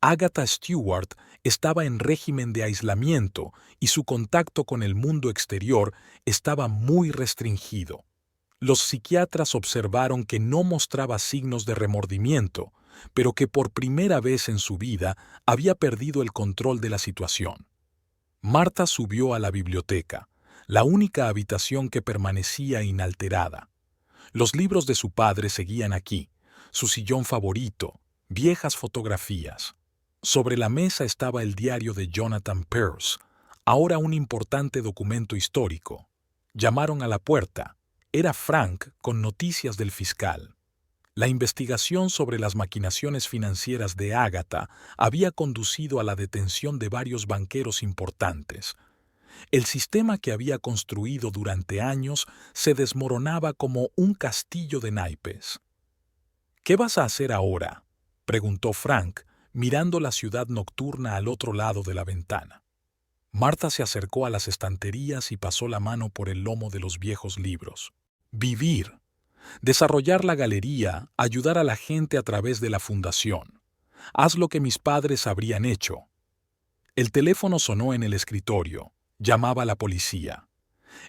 Speaker 1: Agatha Stewart estaba en régimen de aislamiento y su contacto con el mundo exterior estaba muy restringido. Los psiquiatras observaron que no mostraba signos de remordimiento, pero que por primera vez en su vida había perdido el control de la situación. Marta subió a la biblioteca, la única habitación que permanecía inalterada. Los libros de su padre seguían aquí, su sillón favorito, viejas fotografías. Sobre la mesa estaba el diario de Jonathan Pierce, ahora un importante documento histórico. Llamaron a la puerta. Era Frank con noticias del fiscal. La investigación sobre las maquinaciones financieras de Agatha había conducido a la detención de varios banqueros importantes. El sistema que había construido durante años se desmoronaba como un castillo de naipes. «¿Qué vas a hacer ahora?», preguntó Frank, mirando la ciudad nocturna al otro lado de la ventana. Marta se acercó a las estanterías y pasó la mano por el lomo de los viejos libros. «Vivir. Desarrollar la galería, ayudar a la gente a través de la fundación. Haz lo que mis padres habrían hecho. El teléfono sonó en el escritorio. Llamaba a la policía.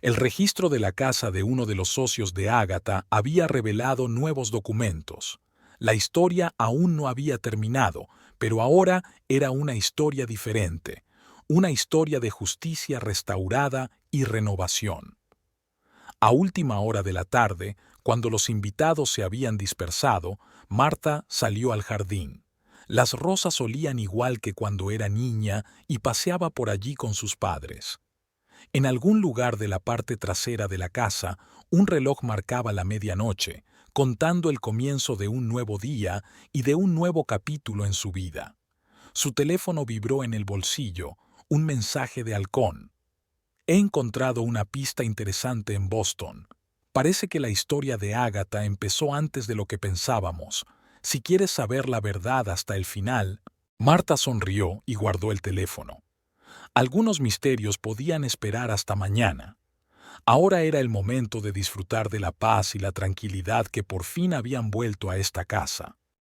Speaker 1: El registro de la casa de uno de los socios de Ágata había revelado nuevos documentos. La historia aún no había terminado, pero ahora era una historia diferente, una historia de justicia restaurada y renovación. A última hora de la tarde, cuando los invitados se habían dispersado, Marta salió al jardín. Las rosas olían igual que cuando era niña y paseaba por allí con sus padres. En algún lugar de la parte trasera de la casa, un reloj marcaba la medianoche, contando el comienzo de un nuevo día y de un nuevo capítulo en su vida. Su teléfono vibró en el bolsillo, un mensaje de Halcón. He encontrado una pista interesante en Boston. Parece que la historia de Ágata empezó antes de lo que pensábamos. Si quieres saber la verdad hasta el final... Marta sonrió y guardó el teléfono. Algunos misterios podían esperar hasta mañana. Ahora era el momento de disfrutar de la paz y la tranquilidad que por fin habían vuelto a esta casa.